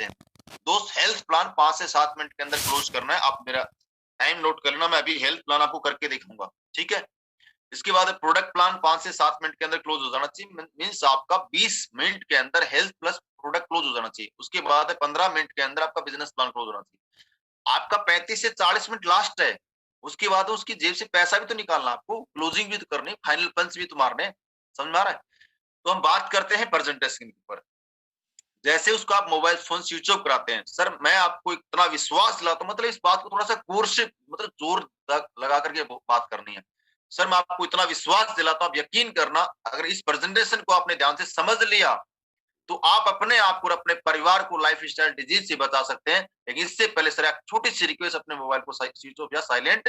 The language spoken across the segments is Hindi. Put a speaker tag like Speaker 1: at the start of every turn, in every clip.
Speaker 1: हैं। दोस्त हेल्थ प्लान 5 से 7 मिनट के अंदर क्लोज करना है। आप मेरा टाइम नोट कर लेना, मैं अभी हेल्थ प्लान आपको करके दिखाऊंगा, ठीक है। इसके बाद प्रोडक्ट प्लान 5 से 7 मिनट के अंदर क्लोज हो जाना चाहिए, मींस आपका 20 मिनट के अंदर हेल्थ प्लस प्रोडक्ट क्लोज हो जाना चाहिए। उसके बाद 15 मिनट के अंदर आपका बिजनेस प्लान क्लोज होना चाहिए। आपका 35 से 40 मिनट लास्ट है, उसके बाद उसकी जेब से पैसा भी तो निकालना, आपको क्लोजिंग भी तो करनी, फाइनल पंच भी तो मारने, समझ में आ रहा है। तो हम बात करते हैं प्रेजेंटेशन के ऊपर। जैसे उसको आप मोबाइल फोन स्विच ऑफ कराते हैं, सर मैं आपको इतना विश्वास दिलाता हूं, मतलब इस बात को थोड़ा सा जोर से, मतलब जोर लगा करके बात करनी है। सर मैं आपको इतना विश्वास दिलाता हूं, आप यकीन करना, अगर इस प्रेजेंटेशन को आपने ध्यान से समझ लिया तो आप अपने आप को और अपने परिवार को लाइफ स्टाइल डिजीज से बचा सकते हैं। लेकिन इससे पहले सर एक छोटी सी रिक्वेस्ट, अपने मोबाइल को स्विच ऑफ या साइलेंट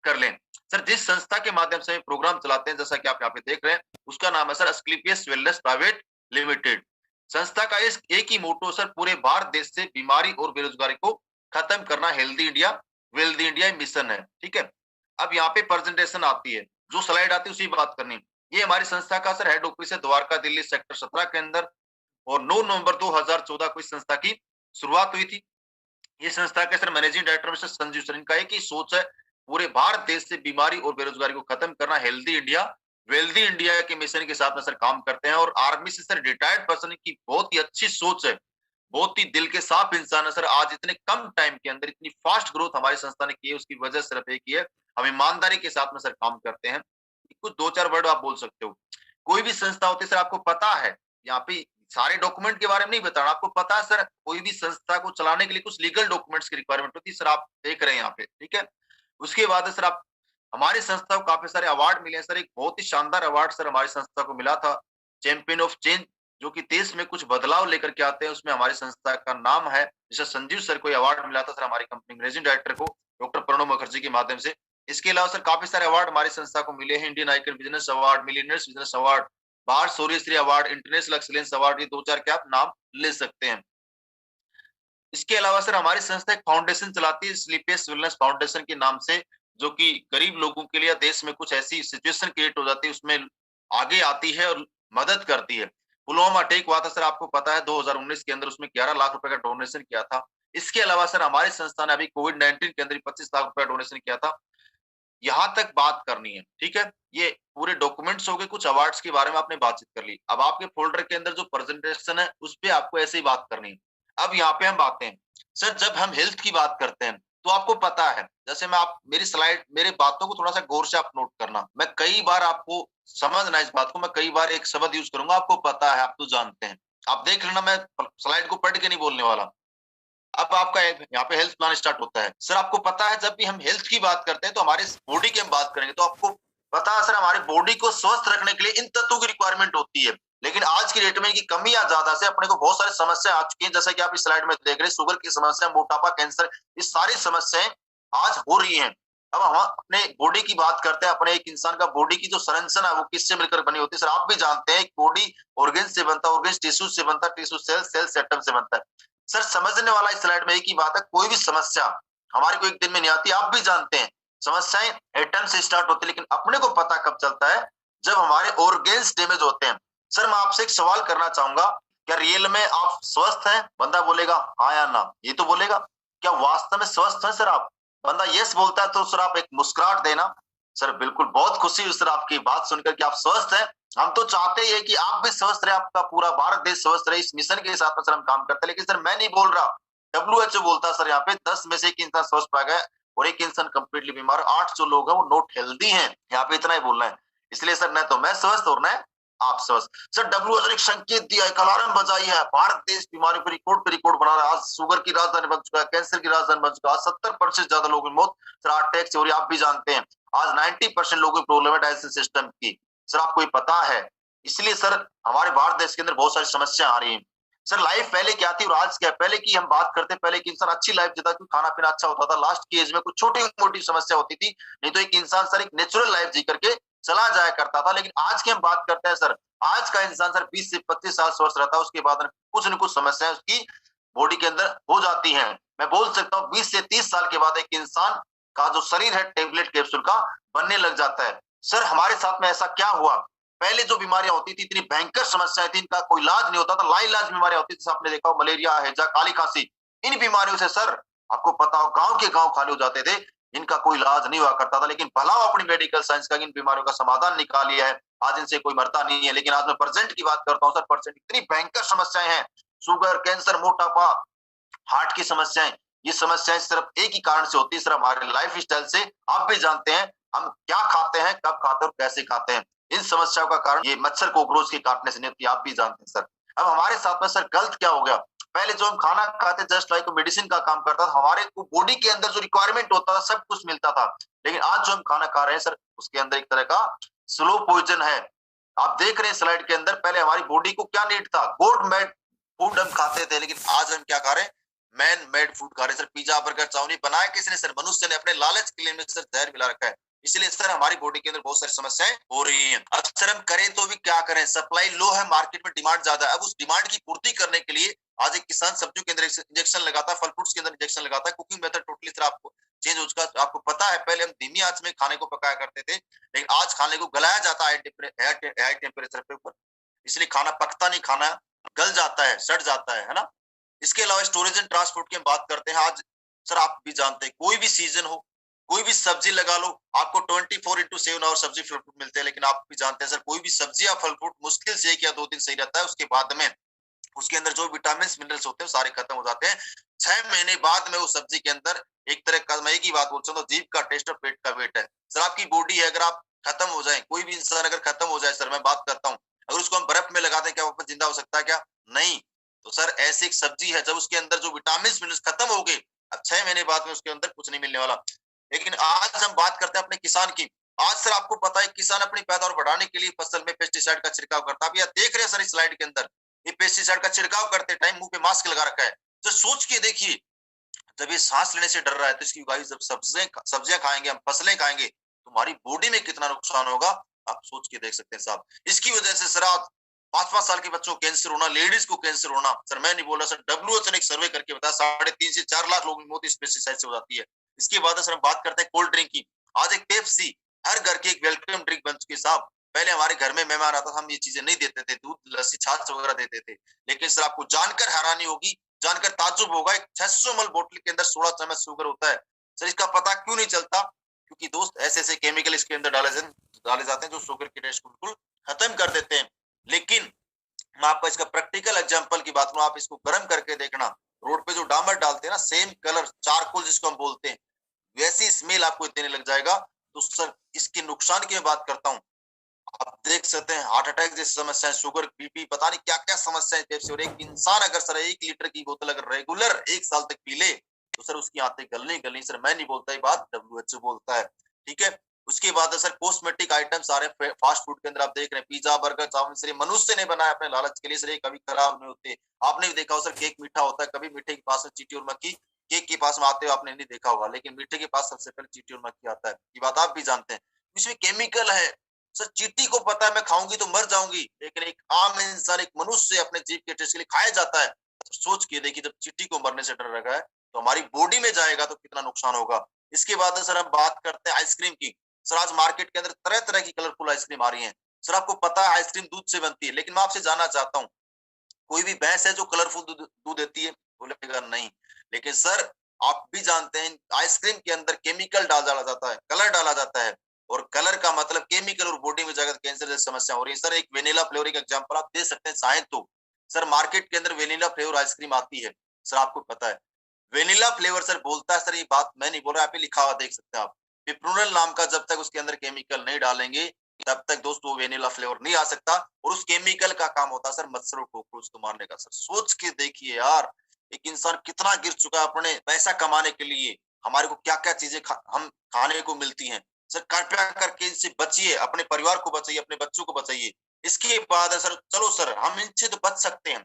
Speaker 1: कर लें। सर जिस संस्था के माध्यम से प्रोग्राम चलाते हैं, जैसा कि आप यहाँ पे देख रहे हैं, उसका नाम है sir Asclepius wellness private limited. संस्था का इस एक ही मोटो सर पूरे भारत देश से बीमारी और बेरोजगारी को खत्म करना, healthy India wealthy India mission है, ठीक है। अब यहाँ पे प्रेजेंटेशन आती है, जो स्लाइड आती है उसी बात करनी। ये हमारी संस्था का सर हेड ऑफिस है द्वारका दिल्ली सेक्टर 17 के अंदर, और 9 नवंबर 2014 को इस संस्था की शुरुआत हुई थी। ये संस्था के sir managing director mister Sanjeev sir, इनका एक ही सोच है, पूरे भारत देश से बीमारी और बेरोजगारी को खत्म करना, हेल्दी इंडिया वेल्दी इंडिया के मिशन के साथ में सर काम करते हैं। और आर्मी से सर रिटायर्ड पर्सन की बहुत ही अच्छी सोच है, बहुत ही दिल के साफ इंसान है सर। आज इतने कम टाइम के अंदर इतनी फास्ट ग्रोथ हमारी संस्था ने की है, उसकी वजह सिर्फ एक ही है, हम ईमानदारी के साथ में सर काम करते हैं। कुछ 2-4 वर्ड आप बोल सकते हो। कोई भी संस्था होती है सर, आपको पता है, यहाँ पे सारे डॉक्यूमेंट के बारे में नहीं बताना, आपको पता है सर, कोई भी संस्था को चलाने के लिए कुछ लीगल डॉक्यूमेंट्स की रिक्वायरमेंट होती है सर, आप देख रहे हैं यहाँ पे, ठीक है। उसके बाद सर आप, हमारी संस्था को काफी सारे अवार्ड मिले हैं सर। एक बहुत ही शानदार अवार्ड सर हमारी संस्था को मिला था, चैंपियन ऑफ चेंज, जो कि देश में कुछ बदलाव लेकर के आते हैं, उसमें हमारी संस्था का नाम है। जैसे संजीव सर को अवार्ड मिला था सर, हमारी कंपनी मैनेजिंग डायरेक्टर को डॉक्टर प्रणब मुखर्जी के माध्यम से। इसके अलावा सर काफी सारे अवार्ड हमारी संस्था को मिले हैं, Indian icon business award, millionaires business award, बार Suryashri award, international excellence award, ये 2-4 के आप नाम ले सकते हैं। इसके अलावा सर हमारी संस्था एक फाउंडेशन चलाती है, स्लीपियस वेलनेस फाउंडेशन के नाम से, जो कि गरीब लोगों के लिए देश में कुछ ऐसी सिचुएशन क्रिएट हो जाती है, उसमें आगे आती है और मदद करती है। पुलवामा अटैक हुआ था सर, आपको पता है 2019 के अंदर, उसमें 11 लाख रुपए का डोनेशन किया था। इसके अलावा सर हमारी संस्था ने अभी कोविड-19 के अंदर 25 लाख रुपए डोनेशन किया था। यहाँ तक बात करनी है, ठीक है। ये पूरे डॉक्यूमेंट्स हो गए, कुछ अवार्ड्स के बारे में आपने बातचीत कर ली। अब आपके फोल्डर के अंदर जो प्रेजेंटेशन है उस पे आपको ऐसे ही बात करनी है। अब यहाँ पे हम बातें, सर जब हम हेल्थ की बात करते हैं तो आपको पता है, जैसे मैं, आप मेरी स्लाइड, मेरे बातों को थोड़ा सा गौर से आप नोट करना, मैं कई बार आपको समझना इस बात को, मैं कई बार एक शब्द यूज करूंगा, आपको पता है, आप तो जानते हैं, आप देख लेना, मैं स्लाइड को पढ़ के नहीं बोलने वाला। अब आपका यहाँ पे हेल्थ प्लान स्टार्ट होता है। सर आपको पता है, जब भी हम हेल्थ की बात करते हैं तो हमारे बॉडी की हम बात करेंगे, तो आपको पता है सर, हमारे बॉडी को स्वस्थ रखने के लिए इन तत्वों की रिक्वायरमेंट होती है। लेकिन आज की डेट में इनकी कमियां ज्यादा से अपने को बहुत सारी समस्या आ चुकी है, जैसा कि आप इस स्लाइड में देख रहे हैं, शुगर की समस्या, मोटापा, कैंसर, ये सारी समस्याएं आज हो रही है। अब हम अपने बॉडी की बात करते हैं, अपने एक इंसान का बॉडी की जो संरचना है वो किससे मिलकर बनी होती है, सर आप भी जानते हैं, बॉडी ऑर्गन से बनता है, ऑर्गन टिश्यू से बनता है, टिश्यू सेल, सेल एटम से बनता है। सर समझने वाला इस स्लाइड में एक ही बात है, कोई भी समस्या हमारी को एक दिन में नहीं आती, आप भी जानते हैं, समस्याएं एटम से स्टार्ट होती है, लेकिन अपने को पता कब चलता है, जब हमारे ऑर्गन्स डैमेज होते हैं। सर मैं आपसे एक सवाल करना चाहूंगा, क्या रियल में आप स्वस्थ हैं? बंदा बोलेगा हाँ या ना, ये तो बोलेगा। क्या वास्तव में स्वस्थ हैं सर आप? बंदा यस बोलता है तो सर आप एक मुस्कुराहट देना। सर बिल्कुल, बहुत खुशी हुई सर आपकी बात सुनकर कि आप स्वस्थ हैं। हम तो चाहते ही है कि आप भी स्वस्थ रहे, आपका पूरा भारत देश स्वस्थ रहे, इस मिशन के साथ में सर हम काम करते हैं। लेकिन सर मैं नहीं बोल रहा, WHO बोलता है सर, यहाँ पे 10 में से 1 इंसान स्वस्थ पाया गया और 1 इंसान कंप्लीटली बीमार, 8 जो लोग हैं वो नॉट हेल्दी हैं। यहाँ पे इतना ही बोलना है। इसलिए सर न तो मैं स्वस्थ और न आप स्वस्थ। सर WHO ने एक संकेत दिया है, अलार्म बजाई है, भारत देश बीमारी पे रिकॉर्ड बना रहा है। आज शुगर की राजधानी बन चुका है, कैंसर की राजधानी बन चुका है, 70% ज्यादा लोगों की मौत सर अटैक से हो रही है, आप भी जानते हैं। आज 90% लोगों की प्रॉब्लम है डाइजेशन सिस्टम की, सर आपको ये पता है। इसलिए सर हमारे भारत देश के अंदर बहुत सारी समस्या आ रही है। सर लाइफ पहले क्या थी और आज क्या? पहले की हम बात करते हैं, पहले की इंसान अच्छी लाइफ जीता, क्योंकि खाना पीना अच्छा होता था, लास्ट की एज में कुछ छोटी मोटी समस्या होती थी, नहीं तो एक इंसान सर एक नेचुरल लाइफ जी करके चला जाया करता था। लेकिन आज की हम बात करते हैं सर, आज का इंसान सर 20 से 25 साल स्वस्थ रहता है, उसके बाद कुछ न कुछ समस्याएं उसकी बॉडी के अंदर हो जाती हैं। मैं बोल सकता हूँ 20 से 30 साल के बाद एक इंसान का जो शरीर है टेबलेट कैप्सूल का बनने लग जाता है। सर हमारे साथ में ऐसा क्या हुआ? पहले जो बीमारियां होती थी इतनी भयंकर समस्याएं थी, इनका कोई इलाज नहीं होता था, लाइलाज बीमारियां होती थी, जैसे आपने देखा हो मलेरिया, हैजा, काली खांसी। इन बीमारियों से सर आपको पता हो गांव के गांव खाली हो जाते थे, इनका कोई इलाज नहीं हुआ करता था। लेकिन भला अपनी मेडिकल साइंस का इन बीमारियों का समाधान निकाल लिया है, आज इनसे कोई मरता नहीं है। लेकिन आज मैं प्रेजेंट की बात करता हूँ सर, प्रेजेंट इतनी भयंकर समस्याएं हैं, शुगर, कैंसर, मोटापा, हार्ट की समस्याएं। ये समस्याएं सिर्फ एक ही कारण से होती है, सिर्फ हमारे लाइफ स्टाइल से। आप भी जानते हैं हम क्या खाते हैं, कब खाते हैं और कैसे खाते हैं। इन समस्याओं का कारण ये मच्छर कोकरोच के काटने से नहीं होती, आप भी जानते हैं सर। अब हमारे साथ में सर गलत क्या हो गया, पहले जो हम खाना खाते जस्ट लाइक मेडिसिन का काम करता था, हमारे को बॉडी के अंदर जो रिक्वायरमेंट होता था सब कुछ मिलता था। लेकिन आज जो हम खाना खा रहे हैं सर, उसके अंदर एक तरह का स्लो पॉइजन है। आप देख रहे हैं स्लाइड के अंदर, पहले हमारी बॉडी को क्या नीड था, गॉड मेड फूड हम खाते थे, लेकिन आज हम क्या खा रहे हैं, मैन मेड फूड खा रहे हैं सर। पिज्जा, बर्गर, चाउमीन बनाया किसने सर, मनुष्य ने अपने लालच के लिए सर जहर मिला रखा है। इसलिए सर हमारी बॉडी के अंदर बहुत सारी समस्याएं हो रही हैं। अब सर हम करें तो भी क्या करें, सप्लाई लो है, मार्केट में डिमांड ज्यादा है। अब उस डिमांड की पूर्ति करने के लिए आज एक किसान सब्जियों के अंदर इंजेक्शन लगाता है, फल फ्रूट्स के अंदर इंजेक्शन लगाता है। कुकिंग मेथड टोटली सर आपको चेंज हो चुका है। आपको पता है पहले हम धीमी आंच में खाने को पकाया करते थे, लेकिन आज खाने को गलाया जाता है हाई टेम्परेचर पे ऊपर, इसलिए खाना पकता नहीं, खाना गल जाता है, सड़ जाता है ना। इसके अलावा स्टोरेज एंड ट्रांसपोर्ट की हम बात करते हैं। आज सर आप भी जानते हैं कोई भी सीजन हो, कोई भी सब्जी लगा लो, आपको 24/7 आवर सब्जी फल फ्रूट मिलते हैं। लेकिन आप भी जानते हैं सर कोई भी सब्जी या फल फ्रूट मुश्किल से 1 या 2 दिन सही रहता है, उसके बाद में उसके अंदर जो विटामिन मिनरल्स होते हैं सारे खत्म हो जाते हैं। 6 महीने बाद में उस सब्जी के अंदर एक तरह का, मैं एक ही बात बोलता हूँ, जीभ का टेस्ट और पेट का वेट है सर। आपकी बॉडी है, अगर आप खत्म हो जाए, कोई भी इंसान अगर खत्म हो जाए सर, मैं बात करता हूँ, अगर उसको हम बर्फ में लगा दें, क्या वापस जिंदा हो सकता है क्या, नहीं। तो सर ऐसी एक सब्जी है, जब उसके अंदर जो विटामिन मिनरल्स खत्म हो गए, अब 6 महीने बाद में उसके अंदर कुछ नहीं मिलने वाला। लेकिन आज हम बात करते हैं अपने किसान की। आज सर आपको पता है किसान अपनी पैदावार बढ़ाने के लिए फसल में पेस्टिसाइड का छिड़काव करता है। अब यह देख रहे हैं सर इस स्लाइड के अंदर, ये पेस्टिसाइड का छिड़काव करते टाइम मुंह पे मास्क लगा रखा है। तो सोच के देखिए, जब ये सांस लेने से डर रहा है, तो इसकी वायु जब सब्जियां खाएंगे, हम फसलें खाएंगे, तो हमारी बॉडी में कितना नुकसान होगा, आप सोच के देख सकते हैं साहब। इसकी वजह से सर आज 5-5 साल के बच्चों को कैंसर होना, लेडीज को कैंसर होना, सर मैं नहीं बोल रहा सर, WHO ने एक सर्वे करके बताया 3.5 से 4 लाख लोगों की मौत इस पेस्टिसाइड से हो जाती है। इसके बाद सर हम बात करते हैं कोल्ड ड्रिंक की। आज एक पेप्सी हर घर की एक वेलकम ड्रिंक बन चुकी है साहब। पहले हमारे घर में मेहमान आता था, हम ये चीजें नहीं देते थे, दूध, लस्सी, छाछ वगैरह देते थे। लेकिन सर आपको जानकर हैरानी होगी, जानकर ताज्जुब होगा, एक 600 ml बोतल के अंदर 16 चम्मच शुगर होता है सर। इसका पता क्यों नहीं चलता, क्योंकि दोस्त ऐसे ऐसे केमिकल इसके अंदर डाले जाते हैं जो शुगर की टेस्ट को बिल्कुल खत्म कर देते हैं। लेकिन मैं आपको इसका प्रैक्टिकल एग्जांपल की बात करूं, आप इसको गर्म करके देखना, रोड पे जो डामर डालते हैं ना, सेम कलर चारकोल जिसको हम बोलते हैं, वैसी स्मेल आपको देने लग जाएगा। तो सर इसके नुकसान की मैं बात करता हूँ, आप देख सकते हैं हार्ट अटैक जैसी समस्याएं, शुगर, बीपी, पता नहीं क्या क्या समस्याएं पेप्सी। और एक इंसान अगर सर 1 लीटर की बोतल अगर रेगुलर 1 साल तक पी ले, तो सर उसकी आंतें गलनी सर, मैं नहीं बोलता, ये बात WHO बोलता है, ठीक है। उसके बाद सर कॉस्मेटिक आइटम्स आ रहे हैं फास्ट फूड के अंदर, आप देख रहे हैं पिज्जा, बर्गर, चाउमीन, सर मनुष्य ने बनाया अपने लालच के लिए सर, ये कभी खराब नहीं होते। आपने भी देखा हो सर, केक मीठा होता है, कभी मीठे के पास में चींटी और मक्खी, केक के पास में आते हो आपने नहीं देखा होगा, लेकिन मीठे के पास सबसे पहले चींटी और मक्खी आता है, ये बात आप भी जानते हैं। इसमें केमिकल है सर, चींटी को पता है मैं खाऊंगी तो मर जाऊंगी, लेकिन एक आम इंसान, एक मनुष्य अपने जीभ के टेस्ट के लिए खाया जाता है। सोच के देखिए, जब चींटी को मरने से डर रखा है, तो हमारी बॉडी में जाएगा तो कितना नुकसान होगा। इसके बाद सर हम बात करते हैं आइसक्रीम की। सर आज मार्केट के अंदर तरह तरह की कलरफुल आइसक्रीम आ रही है। सर आपको पता है आइसक्रीम दूध से बनती है, लेकिन मैं आपसे जानना चाहता हूँ, कोई भी भैंस है जो कलरफुल दूध देती है, बोलेगा नहीं। लेकिन सर आप भी जानते हैं आइसक्रीम के अंदर केमिकल डाला जाता है, कलर डाला जाता है, और कलर का मतलब केमिकल, और बॉडी में जाकर कैंसर जैसी समस्या हो रही है। सर एक वेनिला फ्लेवर का एग्जांपल आप दे सकते हैं चाहे तो। सर मार्केट के अंदर वेनिला फ्लेवर आइसक्रीम आती है, सर आपको पता है वेनिला फ्लेवर सर बोलता है, सर ये बात मैं नहीं बोल रहा, आप लिखा हुआ देख सकते हैं आप, पिप्रोनल नाम का, जब तक उसके अंदर केमिकल नहीं डालेंगे तब तक दोस्तों वेनिला फ्लेवर नहीं आ सकता। और उस केमिकल का काम होता है सर मच्छर और कॉकरोच को मारने का। सर सोच के देखिए यार, एक इंसान कितना गिर चुका है अपने पैसा कमाने के लिए, हमारे को क्या क्या चीजें हम खाने को मिलती हैं। सर कृपया करके इनसे बचिए, अपने परिवार को बचाइए, अपने बच्चों को बचाइए। इसके बाद सर चलो सर हम इनसे तो बच सकते हैं,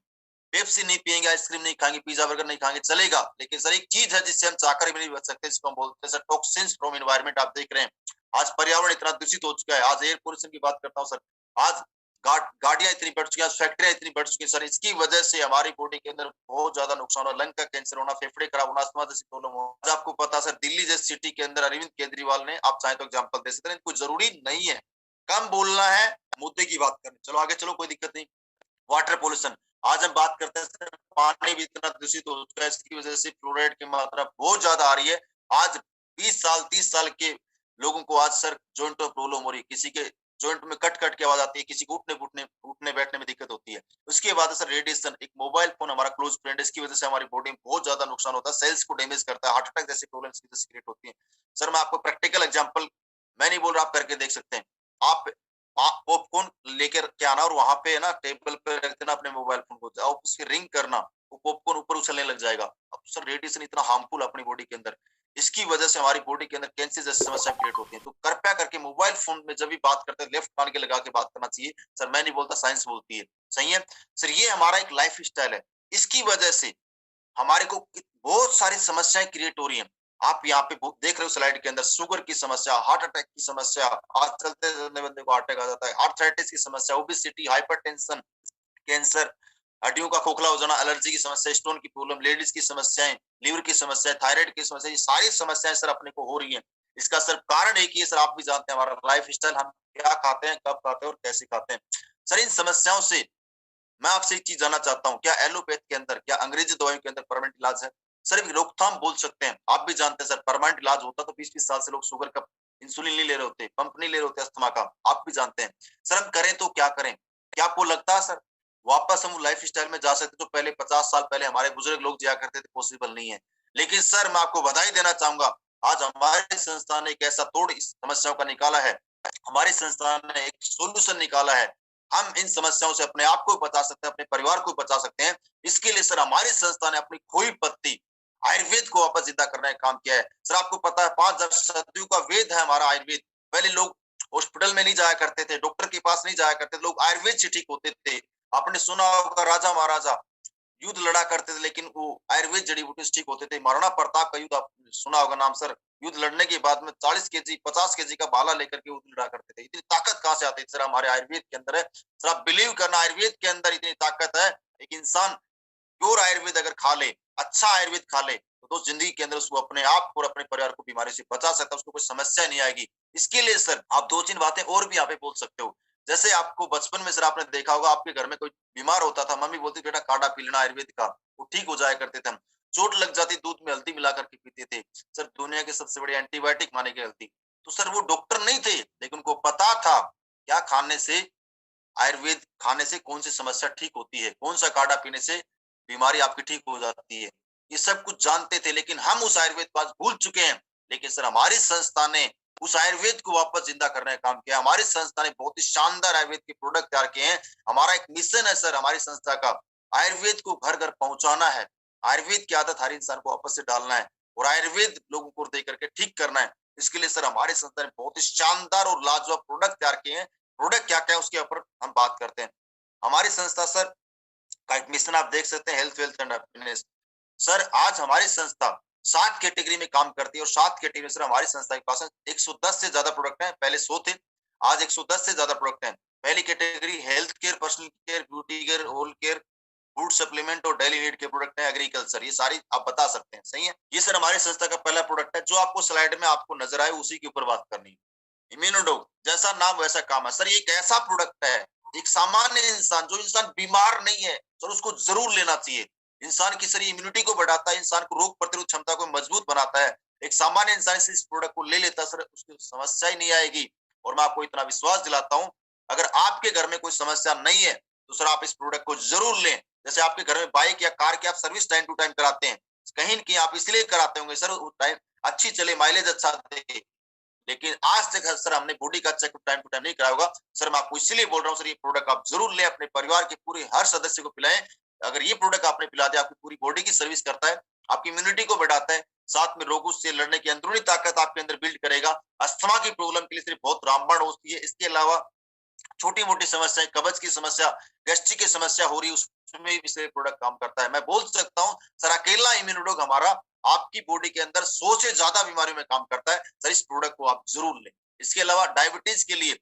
Speaker 1: पेप्सी नहीं पियेंगे, आइसक्रीम नहीं खाएंगे, पिज्जा बर्गर नहीं खाएंगे, चलेगा। लेकिन सर एक चीज है जिससे हम चाहकर भी नहीं बच सकते, जिसको हम बोलते हैं सर टॉक्सिन्स फ्रॉम एनवायरनमेंट। आप देख रहे हैं आज पर्यावरण इतना दूषित हो चुका है। आज एयर पोल्यूशन की बात करता हूँ सर, आज गाड़ियां इतनी बढ़ चुकी हैं, फैक्ट्रियां इतनी बढ़ चुकी हैं सर, इसकी वजह से हमारी बॉडी के अंदर बहुत ज्यादा नुकसान हो, लंग का कैंसर होना, फेफड़े खराब होना, अस्थमा जैसी प्रॉब्लम हो। आज आपको पता सर दिल्ली जैसी सिटी के अंदर अरविंद केजरीवाल ने, आप चाहे तो एग्जांपल दे सकते हैं, कोई जरूरी नहीं है कम बोलना है, मुद्दे की बात करनी। चलो आगे चलो, कोई दिक्कत नहीं। वाटर पोल्यूशन, आज हम बात करते हैं सर, पानी भी इतना दूषित हो चुका है, इसकी वजह से फ्लोराइड की मात्रा बहुत ज्यादा आ रही है। आज 20 साल 30 साल के लोगों को आज सर जॉइंट में प्रॉब्लम हो रही है, किसी के जॉइंट में कट कट की आवाज आती है, किसी को उठने बैठने में दिक्कत होती है। उसके बाद सर रेडिएशन, एक मोबाइल फोन हमारा क्लोज फ्रेंड है, इसकी वजह से हमारी बॉडी में बहुत ज्यादा नुकसान होता है, सेल्स को डैमेज करता है, हार्ट अटैक जैसी प्रॉब्लम्स की वजह से क्रिएट होती है। सर मैं आपको प्रैक्टिकल एग्जांपल, मैं नहीं बोल रहा, आप करके देख सकते हैं। आप पॉपकॉर्न लेकर के आना और वहां पे ना टेबल पे रख देना अपने मोबाइल फोन को, जाओ उसकी रिंग करना, वो पॉपकॉर्न ऊपर उछलने लग जाएगा। अब सर रेडिएशन इतना हार्मफुल अपनी बॉडी के अंदर, इसकी वजह से हमारी बॉडी के अंदर कैंसर जैसी समस्या क्रिएट होती है। तो कृपया करके मोबाइल फोन में जब भी बात करते हैं लेफ्ट कान के लगा के बात करना चाहिए। सर मैं नहीं बोलता, साइंस बोलती है, सही है सर। ये हमारा एक लाइफ स्टाइल है, इसकी वजह से हमारे को बहुत सारी समस्याएं क्रिएट हो रही हैं। आप यहाँ पे देख रहे हो स्लाइड के अंदर, शुगर की समस्या, हार्ट अटैक की समस्या, आज चलते चलते बंदे को हार्ट अटैक आ जाता है, आर्थराइटिस की समस्या, ओबेसिटी, हाइपरटेंशन, कैंसर, हड्डियों का खोखला हो जाना, एलर्जी की समस्या, स्टोन की प्रॉब्लम, लेडीज की समस्याएं, लीवर की समस्या, थायराइड की समस्या, ये सारी समस्याएं सर अपने को हो रही है। इसका सर कारण एक ही है सर, आप भी जानते हैं, हमारा लाइफ स्टाइल, हम क्या खाते हैं, कब खाते हैं और कैसे खाते हैं। सर इन समस्याओं से मैं आपसे एक चीज जानना चाहता हूँ, क्या एलोपैथ के अंदर, क्या अंग्रेजी दवाइयों के अंदर परमानेंट इलाज है? सर रोकथाम बोल सकते हैं, आप भी जानते हैं सर, परमानेंट इलाज होता तो 20-20 साल से लोग शुगर का इंसुलिन नहीं ले रहे होते, पंप नहीं ले रहे होते अस्थमा का, आप भी जानते हैं। सर हम करें तो क्या करें? क्या आपको लगता है सर वापस हम लाइफ स्टाइल में जा सकते जो पहले 50 साल पहले हमारे बुजुर्ग लोग जिया करते थे? पॉसिबल नहीं है। लेकिन सर मैं आपको बधाई देना चाहूंगा, आज हमारे संस्थान ने एक ऐसा तोड़ इस समस्याओं का निकाला है, हमारे संस्थान ने एक सोल्यूशन निकाला है। हम इन समस्याओं से अपने आप को बचा सकते हैं, अपने परिवार को बचा सकते हैं। इसके लिए सर हमारी संस्था ने अपनी खोई पत्ती आयुर्वेद को वापस जिंदा करने का काम किया है। सर आपको पता है 5,000 सदियों का वेद है हमारा आयुर्वेद। पहले लोग हॉस्पिटल में नहीं जाया करते थे, डॉक्टर के पास नहीं जाया करते थे, लोग आयुर्वेद से ठीक होते थे। आपने सुना होगा राजा महाराजा युद्ध लड़ा करते थे, लेकिन वो आयुर्वेद जड़ी बूटी से ठीक होते थे। महाराणा प्रताप का युद्ध आपने सुना होगा नाम सर, युद्ध लड़ने के बाद में 40 केजी 50 केजी का भाला लेकर के युद्ध लड़ा करते थे। इतनी ताकत कहाँ से आती है सर? हमारे आयुर्वेद के अंदर है। सर आप बिलीव करना, आयुर्वेद के अंदर इतनी ताकत है, एक इंसान प्योर आयुर्वेद अगर खा ले, अच्छा आयुर्वेद खा ले, तो जिंदगी के अंदर उसको अपने आप और अपने परिवार को बीमारी से बचा सकता है, उसको कोई समस्या नहीं आएगी। इसके लिए सर आप 2-3 बातें और भी यहाँ पे बोल सकते हो। जैसे आपको बचपन में सर आपने देखा होगा, आपके घर में कोई बीमार होता था, मम्मी बोलती बेटा काढ़ा पी लेना आयुर्वेद का, वो ठीक हो जाया करते थे। हम चोट लग जाती, दूध में हल्दी मिला करके पीते थे। सर दुनिया के सबसे बड़े एंटीबायोटिक माने गए हल्दी। तो सर वो डॉक्टर नहीं थे, लेकिन उनको पता था क्या खाने से, आयुर्वेद खाने से कौन सी समस्या ठीक होती है, कौन सा काढ़ा पीने से बीमारी आपकी ठीक हो जाती है, ये सब कुछ जानते थे। लेकिन हम उस आयुर्वेद को आज भूल चुके हैं। लेकिन सर हमारी संस्था ने उस आयुर्वेद को वापस जिंदा करने का काम किया। हमारी संस्था ने बहुत ही शानदार आयुर्वेद के प्रोडक्ट तैयार किए हैं। हमारा एक मिशन है सर हमारी संस्था का, आयुर्वेद को घर घर पहुंचाना है, आयुर्वेद की आदत हर इंसान को वापस से डालना है और आयुर्वेद लोगों को दे करके ठीक करना है। इसके लिए सर हमारी संस्था ने बहुत ही शानदार और लाजवाब प्रोडक्ट तैयार किए हैं। प्रोडक्ट क्या क्या है उसके ऊपर हम बात करते हैं। हमारी संस्था सर का एक मिशन आप देख सकते हैं, health wealth and happiness. Sir आज हमारी संस्था 7 कैटेगरी में काम करती है और 7 कैटेगरी में सर हमारी संस्था के पास 110 से ज्यादा प्रोडक्ट हैं। पहले 100 थे, आज 110 से ज्यादा प्रोडक्ट हैं। पहली category health care, personal care, beauty care, oral care, food supplement और डेली नीड के प्रोडक्ट है, एग्रीकल्चर, ये सारी आप बता सकते हैं, सही है। ये सर हमारी संस्था का पहला प्रोडक्ट है, जो आपको स्लाइड में आपको नजर आए उसी के ऊपर बात करनी है। इम्यूनोडोग, जैसा नाम वैसा काम है सर। ये एक ऐसा प्रोडक्ट है, एक सामान्य इंसान, जो इंसान बीमार नहीं है सर, उसको जरूर लेना चाहिए। इंसान की सर इम्यूनिटी को बढ़ाता है, इंसान को रोग प्रतिरोध क्षमता को मजबूत बनाता है। एक सामान्य इंसान से इस प्रोडक्ट को ले लेता है सर, उसकी समस्या ही नहीं आएगी। और मैं आपको इतना विश्वास दिलाता हूँ, अगर आपके घर में कोई समस्या नहीं है तो सर आप इस प्रोडक्ट को जरूर लें। जैसे आपके घर में बाइक या कार की आप सर्विस टाइम टू टाइम कराते हैं, कहीं न कहीं आप इसलिए कराते होंगे सर टाइम अच्छी चले, माइलेज अच्छा दे, लेकिन आज तक सर हमने बॉडी का चेकअप टाइम टू टाइम नहीं कराया होगा। सर मैं आपको इसलिए बोल रहा हूँ सर, ये प्रोडक्ट आप जरूर लें, अपने परिवार के पूरे हर सदस्य को पिलाएं। अगर ये प्रोडक्ट आपने पिला दिया, आपकी पूरी बॉडी की सर्विस करता है, आपकी इम्यूनिटी को बढ़ाता है, साथ में रोगों से लड़ने की अंदरूनी ताकत आपके अंदर बिल्ड करेगा। अस्थमा की प्रॉब्लम के लिए सिर्फ बहुत रामबाण होती है। इसके अलावा छोटी मोटी समस्याएं, कब्ज की समस्या, गैस्ट्रिक की समस्या हो रही है, उसमें भी प्रोडक्ट काम करता है। मैं बोल सकता हूँ सर अकेला इम्यूनोडोग हमारा आपकी बॉडी के अंदर 100 से ज्यादा बीमारियों में काम करता है। सर इस प्रोडक्ट को आप जरूर लें। इसके अलावा डायबिटीज के लिए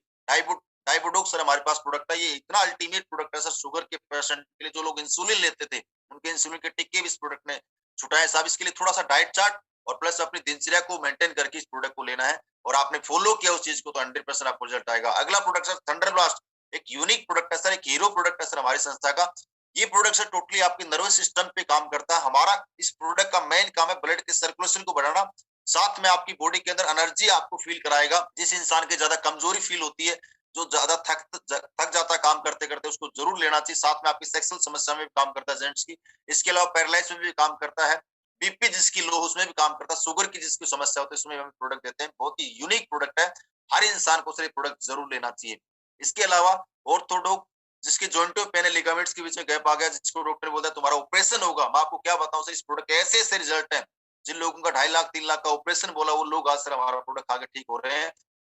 Speaker 1: डाइबोडोक सर हमारे पास प्रोडक्ट है। ये इतना अल्टीमेट प्रोडक्ट है सर, शुगर के पेशेंट के लिए, जो लोग इंसुलिन लेते थे उनके इंसुलिन के टिक्के भी इस प्रोडक्ट ने छुटाए। साहब इसके लिए थोड़ा सा डाइट चार्ट और प्लस अपनी दिनचर्या को मेंटेन करके इस प्रोडक्ट को लेना है और आपने फॉलो किया उस चीज को तो 100% आपको रिजल्ट आएगा। अगला प्रोडक्ट सर थंडर ब्लास्ट, एक यूनिक प्रोडक्ट है सर, एक हीरो प्रोडक्ट है सर हमारी संस्था का। ये प्रोडक्ट सर टोटली आपके नर्वस सिस्टम पे काम करता है। हमारा इस प्रोडक्ट का मेन काम है ब्लड के सर्कुलेशन को बढ़ाना, साथ में आपकी बॉडी के अंदर एनर्जी आपको फील कराएगा। जिस इंसान के ज्यादा कमजोरी फील होती है, जो ज्यादा थक जाता है काम करते करते, उसको जरूर लेना चाहिए। साथ में आपकी सेक्सुअल समस्या में भी काम करता है जेंट्स की। इसके अलावा पैरालाइज में भी काम करता है, बीपी जिसकी लो उसमें भी काम करता है, शुगर की जिसकी समस्या होती है उसमें हम प्रोडक्ट देते हैं। बहुत ही यूनिक प्रोडक्ट है, हर इंसान को सर ये प्रोडक्ट जरूर लेना चाहिए। इसके अलावा ऑर्थोडॉक, जिसके जॉइंटों पेन लिगामेंट्स के बीच में गैप आ गया, जिसको डॉक्टर बोलता है तुम्हारा ऑपरेशन होगा, मैं आपको क्या बताऊं सर, इस प्रोडक्ट के ऐसे ऐसे रिजल्ट हैं। जिन लोगों का 2.5 लाख 3 लाख का ऑपरेशन बोला, वो लोग आज सर हमारा प्रोडक्ट खा के ठीक हो रहे हैं।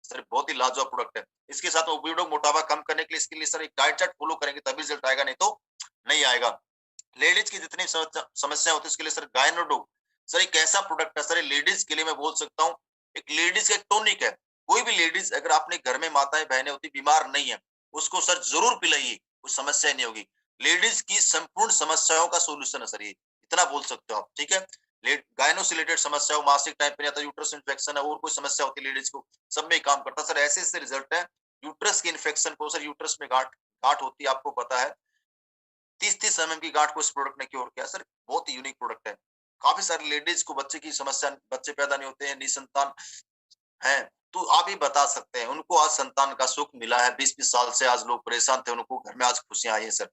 Speaker 1: सर बहुत ही लाजवाब प्रोडक्ट है। इसके साथ ओबेडो मोटापा कम करने के लिए, इसके लिए सर एक डाइट चार्ट फॉलो करेंगे तभी रिजल्ट आएगा, नहीं तो नहीं आएगा। लेडीज की जितनी समस्या होती है उसके लिए सर गायनोडो, सर एक ऐसा प्रोडक्ट है सर, लेडीज के लिए मैं बोल सकता हूँ एक लेडीज का एक टॉनिक है। कोई भी लेडीज अगर अपने घर में माताएं बहनें होती बीमार नहीं है, उसको सर जरूर पिलाइए, कोई समस्या नहीं होगी। लेडीज की संपूर्ण समस्याओं का सोल्यूशन है सर ये, इतना बोल सकते हो आप, ठीक है। गायनो से रिलेटेड समस्या हो, मासिक टाइम पे नहीं आता, यूट्रस इन्फेक्शन है और कोई समस्या होती है लेडीज को, सब में काम करता है सर। ऐसे ऐसे रिजल्ट है। यूट्रस के इन्फेक्शन को सर, यूट्रस में गांठ गांठ होती है आपको पता है, 30-30 mm की गांठ को इस प्रोडक्ट ने क्योर किया सर। बहुत ही यूनिक प्रोडक्ट है। काफी सारी लेडीज को बच्चे की समस्या, बच्चे पैदा नहीं होते हैं, निसंतान हैं, तो आप ये बता सकते हैं उनको आज संतान का सुख मिला है। 20-20 साल से आज लोग परेशान थे, उनको घर में आज खुशियां आई है सर।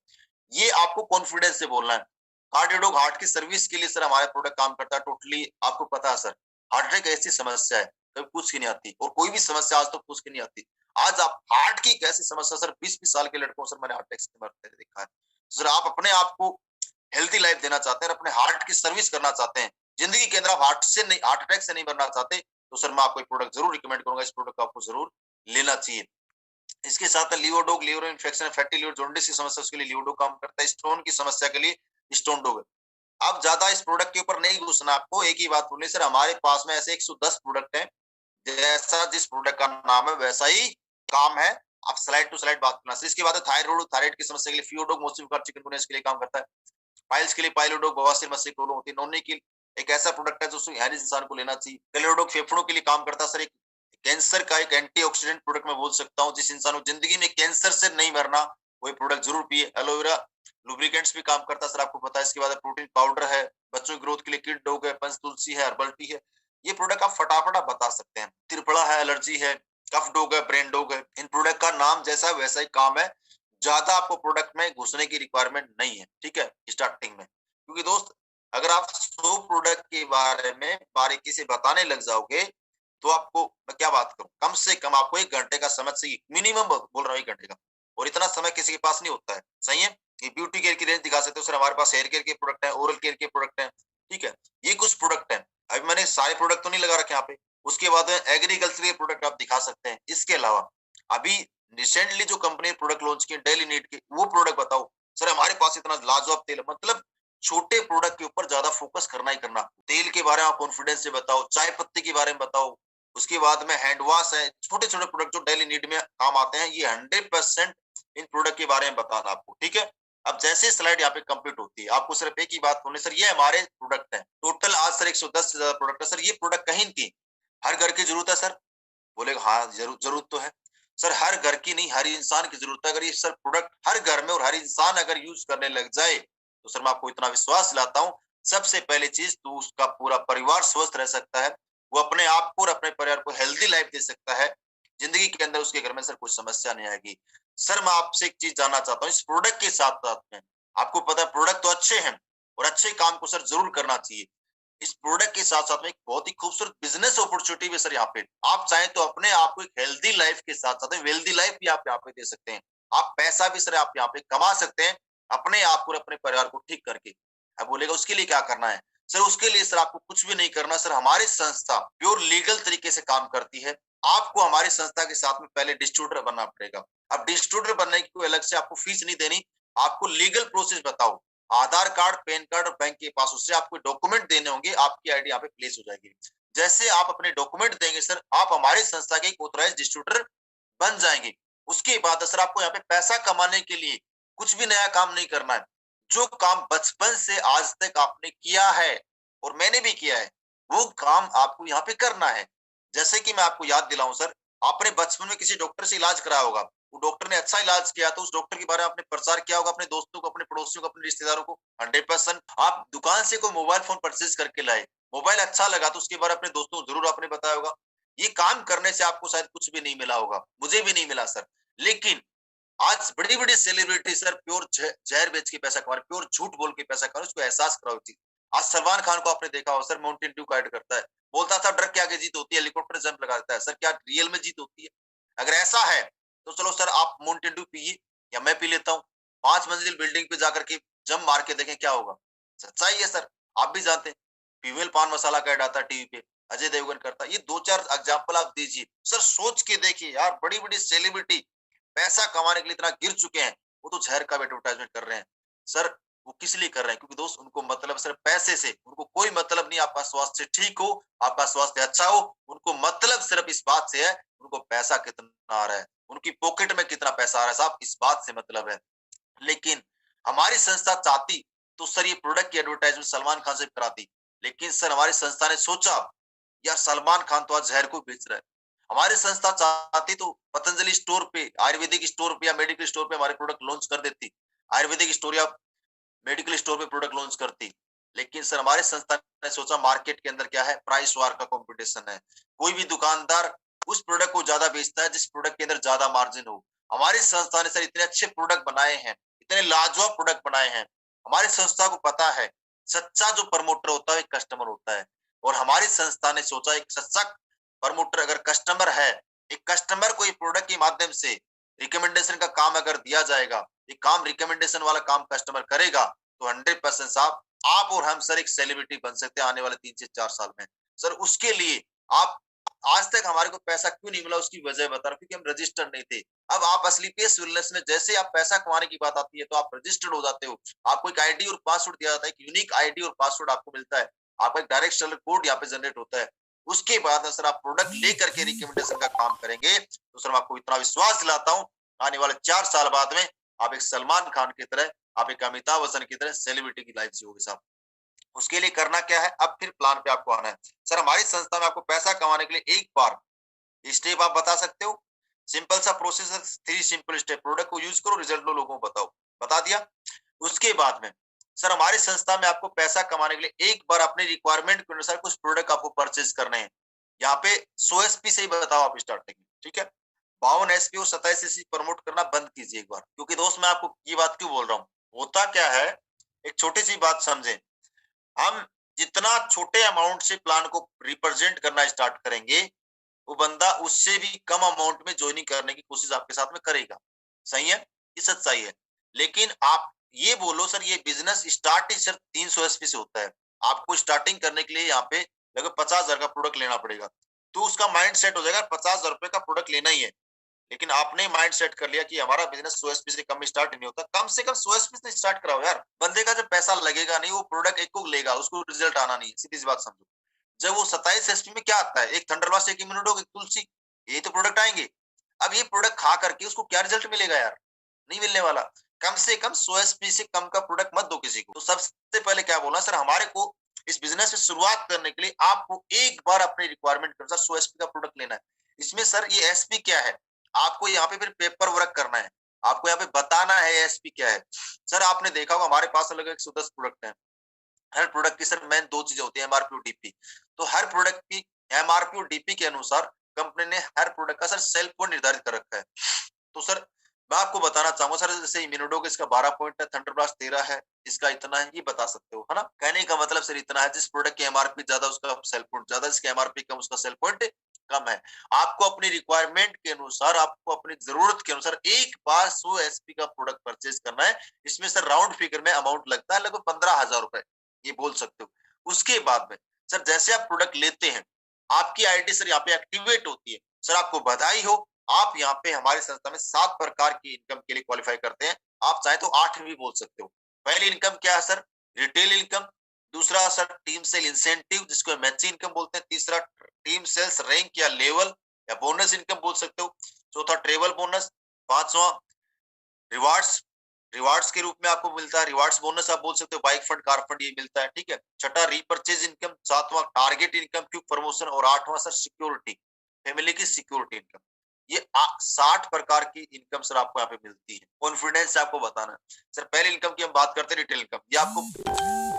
Speaker 1: ये आपको कॉन्फिडेंस से बोलना है। कार्डियोडॉक हार्ट की सर्विस के लिए सर हमारा प्रोडक्ट काम करता है टोटली। आपको पता है सर, हार्ट अटैक ऐसी समस्या है कभी पूछ के नहीं आती, और कोई भी समस्या आज तक पूछ के नहीं आती। आज आप हार्ट की कैसी समस्या सर, 20-20 साल के लड़कों सर मैंने हार्ट अटैक से मरते देखा है। सर आप अपने आप को हेल्थी लाइफ देना चाहते हैं, अपने हार्ट की सर्विस करना चाहते हैं, जिंदगी के अंदर आप हार्ट अटैक से नहीं मरना चाहते, तो सर मैं आपको एक प्रोडक्ट जरूर रिकमेंड करूंगा। इस प्रोडक्ट को आपको जरूर लेना चाहिए। इसके साथ लियोडोग, liver infection, fatty liver, jaundice की समस्या, उसके लिए लियोडोग काम करता है। स्टोन की समस्या के लिए स्टोन डोग। अब ज्यादा इस प्रोडक्ट के ऊपर नहीं घुसना, आपको एक ही बात बोलनी सर, हमारे पास में ऐसे 110 प्रोडक्ट हैं, जैसा जिस प्रोडक्ट का नाम है वैसा ही काम है। आप स्लाइड टू स्लाइड बात करना। इसके बाद थायराइड, थायराइड की समस्या के लिए फियोडोग, मोसिफिकर चिकनगुनिया के लिए काम करता है। पाइल्स के लिए पाइलोडोग, बवासीर मस्तिष्क प्रॉब्लम होती है, नोनी की एक ऐसा प्रोडक्ट है जो हर इंसान को लेना चाहिए। क्लेरोडोग फेफड़ों के लिए काम करता है सर, एक कैंसर का एक एंटीऑक्सीडेंट प्रोडक्ट मैं बोल सकता हूँ। जिस इंसान को जिंदगी में कैंसर से नहीं मरना, वही प्रोडक्ट जरूर पिए। एलोवेरा लुब्रिकेंट्स भी काम करता है सर, आपको पता है। इसके बाद प्रोटीन पाउडर है, बच्चों की ग्रोथ के लिए किड डॉग है, पंच तुलसी है, हर्बल टी है। ये प्रोडक्ट आप फटाफट आप बता सकते हैं। त्रिफला है, एलर्जी है, कफ डॉग है, ब्रेन डॉग है। इन प्रोडक्ट का नाम जैसा वैसा ही काम है, ज्यादा आपको प्रोडक्ट में घुसने की रिक्वायरमेंट नहीं है, ठीक है, स्टार्टिंग में। क्योंकि दोस्त अगर आप 100 प्रोडक्ट के बारे में बारीकी से बताने लग जाओगे, तो आपको मैं क्या बात करूं, कम से कम आपको 1 घंटे का समय चाहिए, मिनिमम बोल रहा हूँ 1 घंटे का, और इतना समय किसी के पास नहीं होता है, सही है। ये ब्यूटी केयर की रेंज दिखा सकते हो सर, हमारे पास हेयर केयर के प्रोडक्ट है, ओरल केयर के प्रोडक्ट है, ठीक है। ये कुछ प्रोडक्ट है, अभी मैंने सारे प्रोडक्ट तो नहीं लगा रखे यहाँ पे। उसके बाद एग्रीकल्चर के प्रोडक्ट आप दिखा सकते हैं। इसके अलावा अभी रिसेंटली जो कंपनी प्रोडक्ट लॉन्च किए डेली नीड के, वो प्रोडक्ट बताओ सर। हमारे पास इतना लाजवाब तेल, मतलब छोटे प्रोडक्ट के ऊपर ज्यादा फोकस करना ही करना। तेल के बारे में आप कॉन्फिडेंस से बताओ, चाय पत्ती के बारे में बताओ, उसके बाद में हैंड वॉश है, छोटे छोटे प्रोडक्ट जो डेली नीड में काम आते हैं, ये 100% इन प्रोडक्ट के बारे में बताना आपको, ठीक है। अब जैसे स्लाइड यहाँ पे कंप्लीट होती है, आपको सिर्फ एक ही बात बोलनी, सर ये हमारे प्रोडक्ट है टोटल आज सर 110 से ज्यादा प्रोडक्ट है सर। ये प्रोडक्ट कहीं की हर घर की जरूरत है सर, बोलेगा हाँ जरूरत तो है सर, हर घर की नहीं हर इंसान की जरूरत है। अगर ये सर प्रोडक्ट हर घर में और हर इंसान अगर यूज करने लग जाए, तो सर मैं आपको इतना विश्वास दिलाता हूँ, सबसे पहली चीज तो उसका पूरा परिवार स्वस्थ रह सकता है, वो अपने आप को और अपने परिवार को हेल्दी लाइफ दे सकता है। जिंदगी के अंदर उसके घर में सर कोई समस्या नहीं आएगी। सर मैं आपसे एक चीज जानना चाहता हूँ, इस प्रोडक्ट के साथ साथ में आपको पता है प्रोडक्ट तो अच्छे हैं और अच्छे काम को सर जरूर करना चाहिए। इस प्रोडक्ट के साथ साथ में एक बहुत ही खूबसूरत बिजनेस अपॉर्चुनिटी भी सर यहाँ पे, आप चाहें तो अपने आप को एक हेल्दी लाइफ के साथ साथ वेल्दी लाइफ भी आप यहाँ पे दे सकते हैं। आप पैसा भी सर आप यहाँ पे कमा सकते हैं अपने आप को और अपने परिवार को ठीक करके। अब बोलेगा उसके लिए क्या करना है सर, उसके लिए सर आपको कुछ भी नहीं करना सर। हमारी संस्था प्योर लीगल तरीके से काम करती है। आपको हमारी संस्था के साथ में पहले डिस्ट्रीब्यूटर बनना पड़ेगा। अब डिस्ट्रीब्यूटर बनने की कोई अलग से आपको फीस नहीं देनी, आपको लीगल प्रोसेस बताओ, आधार कार्ड, पैन कार्ड और बैंक के पास उससे आपको डॉक्यूमेंट देने होंगे, आपकी आईडी यहाँ पे प्लेस हो जाएगी। जैसे आप अपने डॉक्यूमेंट देंगे सर, आप हमारी संस्था के ऑथराइज्ड डिस्ट्रीब्यूटर बन जाएंगे। उसके बाद सर आपको यहाँ पे पैसा कमाने के लिए कुछ भी नया काम नहीं करना है। जो काम बचपन से आज तक आपने किया है और मैंने भी किया है, वो काम आपको यहाँ पे करना है। जैसे कि मैं आपको याद दिलाऊं सर, आपने बचपन में किसी डॉक्टर से इलाज कराया होगा, वो डॉक्टर ने अच्छा इलाज किया तो उस डॉक्टर के बारे में आपने प्रचार किया होगा अपने दोस्तों को, अपने पड़ोसियों को, अपने रिश्तेदारों को। 100% आप दुकान से कोई मोबाइल फोन परचेज करके लाए, मोबाइल अच्छा लगा तो उसके बारे में अपने दोस्तों को जरूर आपने बताया होगा। ये काम करने से आपको शायद कुछ भी नहीं मिला होगा, मुझे भी नहीं मिला सर। लेकिन आज बड़ी-बड़ी सेलिब्रिटी सर प्योर जहर बेच के पैसा कमा रहे, प्योर झूठ बोल के पैसा कमा रहे, उसको एहसास कराओ चीज। आज सलमान खान को आपने देखा हो सर, माउंटेन ड्यू का ऐड करता है, बोलता था डर के आगे जीत होती है, हेलीकॉप्टर जंप लगा देता है। सर क्या रियल में जीत होती है? अगर ऐसा है तो चलो सर आप माउंटेन ड्यू पिए या मैं पी लेता हूँ, 5 मंजिल बिल्डिंग पे जाकर के जंप मार के देखें क्या होगा। सच्चाई है सर, आप भी जानते हैं। फीमेल पान मसाला का ऐड आता है टीवी पे, अजय देवगन करता है। ये 2-4 एग्जाम्पल आप दीजिए सर, सोच के देखिए यार, बड़ी-बड़ी सेलिब्रिटी पैसा कमाने के लिए इतना गिर चुके हैं, वो तो जहर का एडवर्टाइजमेंट कर रहे हैं। सर वो किस लिए कर रहे हैं? क्योंकि दोस्त उनको मतलब सिर्फ पैसे से, उनको कोई मतलब नहीं आपका स्वास्थ्य ठीक हो, आपका स्वास्थ्य अच्छा हो, उनको मतलब सिर्फ इस बात से है, उनको पैसा कितना आ रहा है, उनकी पॉकेट में कितना पैसा आ रहा है, साहब इस बात से मतलब है। लेकिन हमारी संस्था चाहती तो सर ये प्रोडक्ट की एडवर्टाइजमेंट सलमान खान से कराती, लेकिन सर हमारी संस्था ने सोचा यार सलमान खान तो आज जहर को बेच रहा है, हमारी संस्था चाहती तो पतंजलि स्टोर पे, आयुर्वेदिक स्टोर पे या मेडिकल स्टोर पे हमारे प्रोडक्ट लॉन्च कर देती, आयुर्वेदिक स्टोर या मेडिकल स्टोर पे प्रोडक्ट लॉन्च करती। लेकिन सर हमारे संस्था ने सोचा मार्केट के अंदर क्या है, प्राइस वार का कंपटीशन है, कोई भी दुकानदार उस प्रोडक्ट को ज्यादा बेचता है जिस प्रोडक्ट के अंदर ज्यादा मार्जिन हो। हमारी संस्था ने सर इतने अच्छे प्रोडक्ट बनाए हैं, इतने लाजवाब प्रोडक्ट बनाए हैं, हमारी संस्था को पता है सच्चा जो प्रमोटर होता है कस्टमर होता है, और हमारी संस्था ने सोचा एक सच्चा प्रमोटर अगर कस्टमर है, एक कस्टमर को प्रोडक्ट के माध्यम से रिकमेंडेशन का काम अगर दिया जाएगा, ये काम रिकमेंडेशन वाला काम कस्टमर करेगा तो 100% साहब आप और हम सर एक सेलिब्रिटी बन सकते हैं आने वाले 3 से 4 साल में। सर उसके लिए आप, आज तक हमारे को पैसा क्यों नहीं मिला उसकी वजह बता रहा हूँ, क्योंकि हम रजिस्टर्ड नहीं थे। अब आप असली पेस वेलनेस में जैसे आप पैसा कमाने की बात आती है तो आप रजिस्टर्ड हो जाते हो, आपको एक आईडी और पासवर्ड दिया जाता है, एक यूनिक आईडी और पासवर्ड आपको मिलता है, आपका एक डायरेक्ट सेलर कोड यहाँ पे जनरेट होता है। उसके बाद सर आप प्रोडक्ट लेकर के रिकमेंडेशन का काम करेंगे तो सर मैं आपको इतना विश्वास दिलाता हूँ आने वाले 4 साल बाद में आप एक सलमान खान की तरह, आप एक अमिताभ बच्चन की तरह सेलिब्रिटी की लाइफ जियोगे साहब। उसके लिए करना क्या है, अब फिर प्लान पे आपको आना है। सर हमारी संस्था में आपको पैसा कमाने के लिए एक बार स्टेप आप बता सकते हो, सिंपल सा प्रोसेस है, 3 सिंपल स्टेप, प्रोडक्ट को यूज करो, रिजल्ट लो, लोगों को बताओ, बता दिया। उसके बाद में सर हमारी संस्था में आपको पैसा कमाने के लिए एक बार अपने रिक्वायरमेंट के अनुसार कुछ प्रोडक्ट आपको परचेज करने हैं। यहाँ पे 100 एसपी से ही बताओ आप स्टार्टिंग, ठीक है? 52 एसपी और 27 एसपी प्रमोट करना बंद कीजिए एक बार, क्योंकि दोस्त मैं आपको ये बात क्यों बोल रहा हूँ, होता क्या है, एक छोटी सी बात समझे, हम जितना छोटे अमाउंट से प्लान को रिप्रेजेंट करना स्टार्ट करेंगे, वो बंदा उससे भी कम अमाउंट में ज्वाइनिंग करने की कोशिश आपके साथ में करेगा। सही है, ये सच्चाई है। लेकिन आप ये बोलो सर ये बिजनेस स्टार्ट ही सिर्फ 300 एसपी से होता है, आपको स्टार्टिंग करने के लिए यहाँ पे लगभग 50,000 का प्रोडक्ट लेना पड़ेगा, तो उसका माइंड सेट हो जाएगा 50,000 रुपए का प्रोडक्ट लेना ही है। लेकिन आपने माइंड सेट कर लिया कि हमारा बिजनेस 100 एसपी से कम स्टार्ट नहीं होता, कम से कम 100 एसपी से स्टार्ट कराओ यार, बंदे का जब पैसा लगेगा नहीं, वो प्रोडक्ट एक को लेगा, उसको रिजल्ट आना नहीं, सीधी सी बात समझो। जब वो 27 एसपी में क्या आता है, एक थंडरबास्ट, एक इम्यूनोडॉग, एक तुलसी, ये तो प्रोडक्ट आएंगे। अब ये प्रोडक्ट खा करके उसको क्या रिजल्ट मिलेगा यार, नहीं मिलने वाला। कम से कम 100 एसपी से कम का प्रोडक्ट मत दो किसी को। तो सबसे पहले क्या बोला सर, हमारे को इस बिजनेस में शुरुआत करने के लिए आपको एक बार अपने रिक्वायरमेंट के अनुसार 100 एसपी का प्रोडक्ट लेना है। इसमें सर ये एसपी क्या है, आपको यहाँ पे फिर पेपर वर्क करना है, आपको यहाँ पे बताना है एसपी क्या है। सर आपने देखा होगा हमारे पास लगभग 110 प्रोडक्ट है, हर प्रोडक्ट की सर मेन 2 चीजें होती है, एमआरपी और डीपी। तो हर प्रोडक्ट की एमआरपी और डीपी के अनुसार कंपनी ने हर प्रोडक्ट का सर सेल पॉइंट निर्धारित कर रखा है। तो सर मैं आपको बताना चाहूंगा सर, जैसे इम्यूनोडॉग इसका 12 पॉइंट है, थंडरब्लास्ट 13 है, इसका इतना है, ये बता सकते हो, है ना? कहने का मतलब सर इतना है, जिस प्रोडक्ट की एमआरपी ज्यादा उसका सेल पॉइंट ज्यादा, जिसकी एमआरपी कम उसका सेल पॉइंट कम है। आपको अपनी रिक्वायरमेंट के अनुसार, आपको अपनी जरूरत के अनुसार एक बार 100 एसपी का प्रोडक्ट परचेज करना है। इसमें सर राउंड फिगर में अमाउंट लगता है लगभग 15,000 रुपए, ये बोल सकते हो। उसके बाद में सर जैसे आप प्रोडक्ट लेते हैं, आपकी आईडी सर यहाँ पे एक्टिवेट होती है। सर आपको बधाई हो, आप यहाँ पे हमारी संस्था में 7 प्रकार की इनकम के लिए क्वालिफाई करते हैं, आप चाहे तो 8 भी बोल सकते हो। पहली इनकम क्या है सर, रिटेल इनकम। दूसरा सर टीम सेल इंसेंटिव, जिसको मैची इनकम बोलते हैं। तीसरा टीम सेल्स रैंक या लेवल या बोनस इनकम बोल सकते हो। चौथा ट्रेवल बोनस। पांचवा रिवार्ड्स। रिवार्ड्स के रूप में आपको मिलता है, रिवार्ड्स बोनस आप बोल सकते हो, बाइक फंड, कार फंड ये मिलता है, ठीक है। छठा रीपरचेज इनकम, सातवां टारगेट इनकम, क्विक प्रमोशन, और आठवां सर सिक्योरिटी, फैमिली की सिक्योरिटी इनकम। ये 60 प्रकार की इनकम सर आपको यहाँ पे मिलती है। कॉन्फिडेंस से आपको बताना है सर। पहले इनकम की हम बात करते हैं, रिटेल इनकम। ये आपको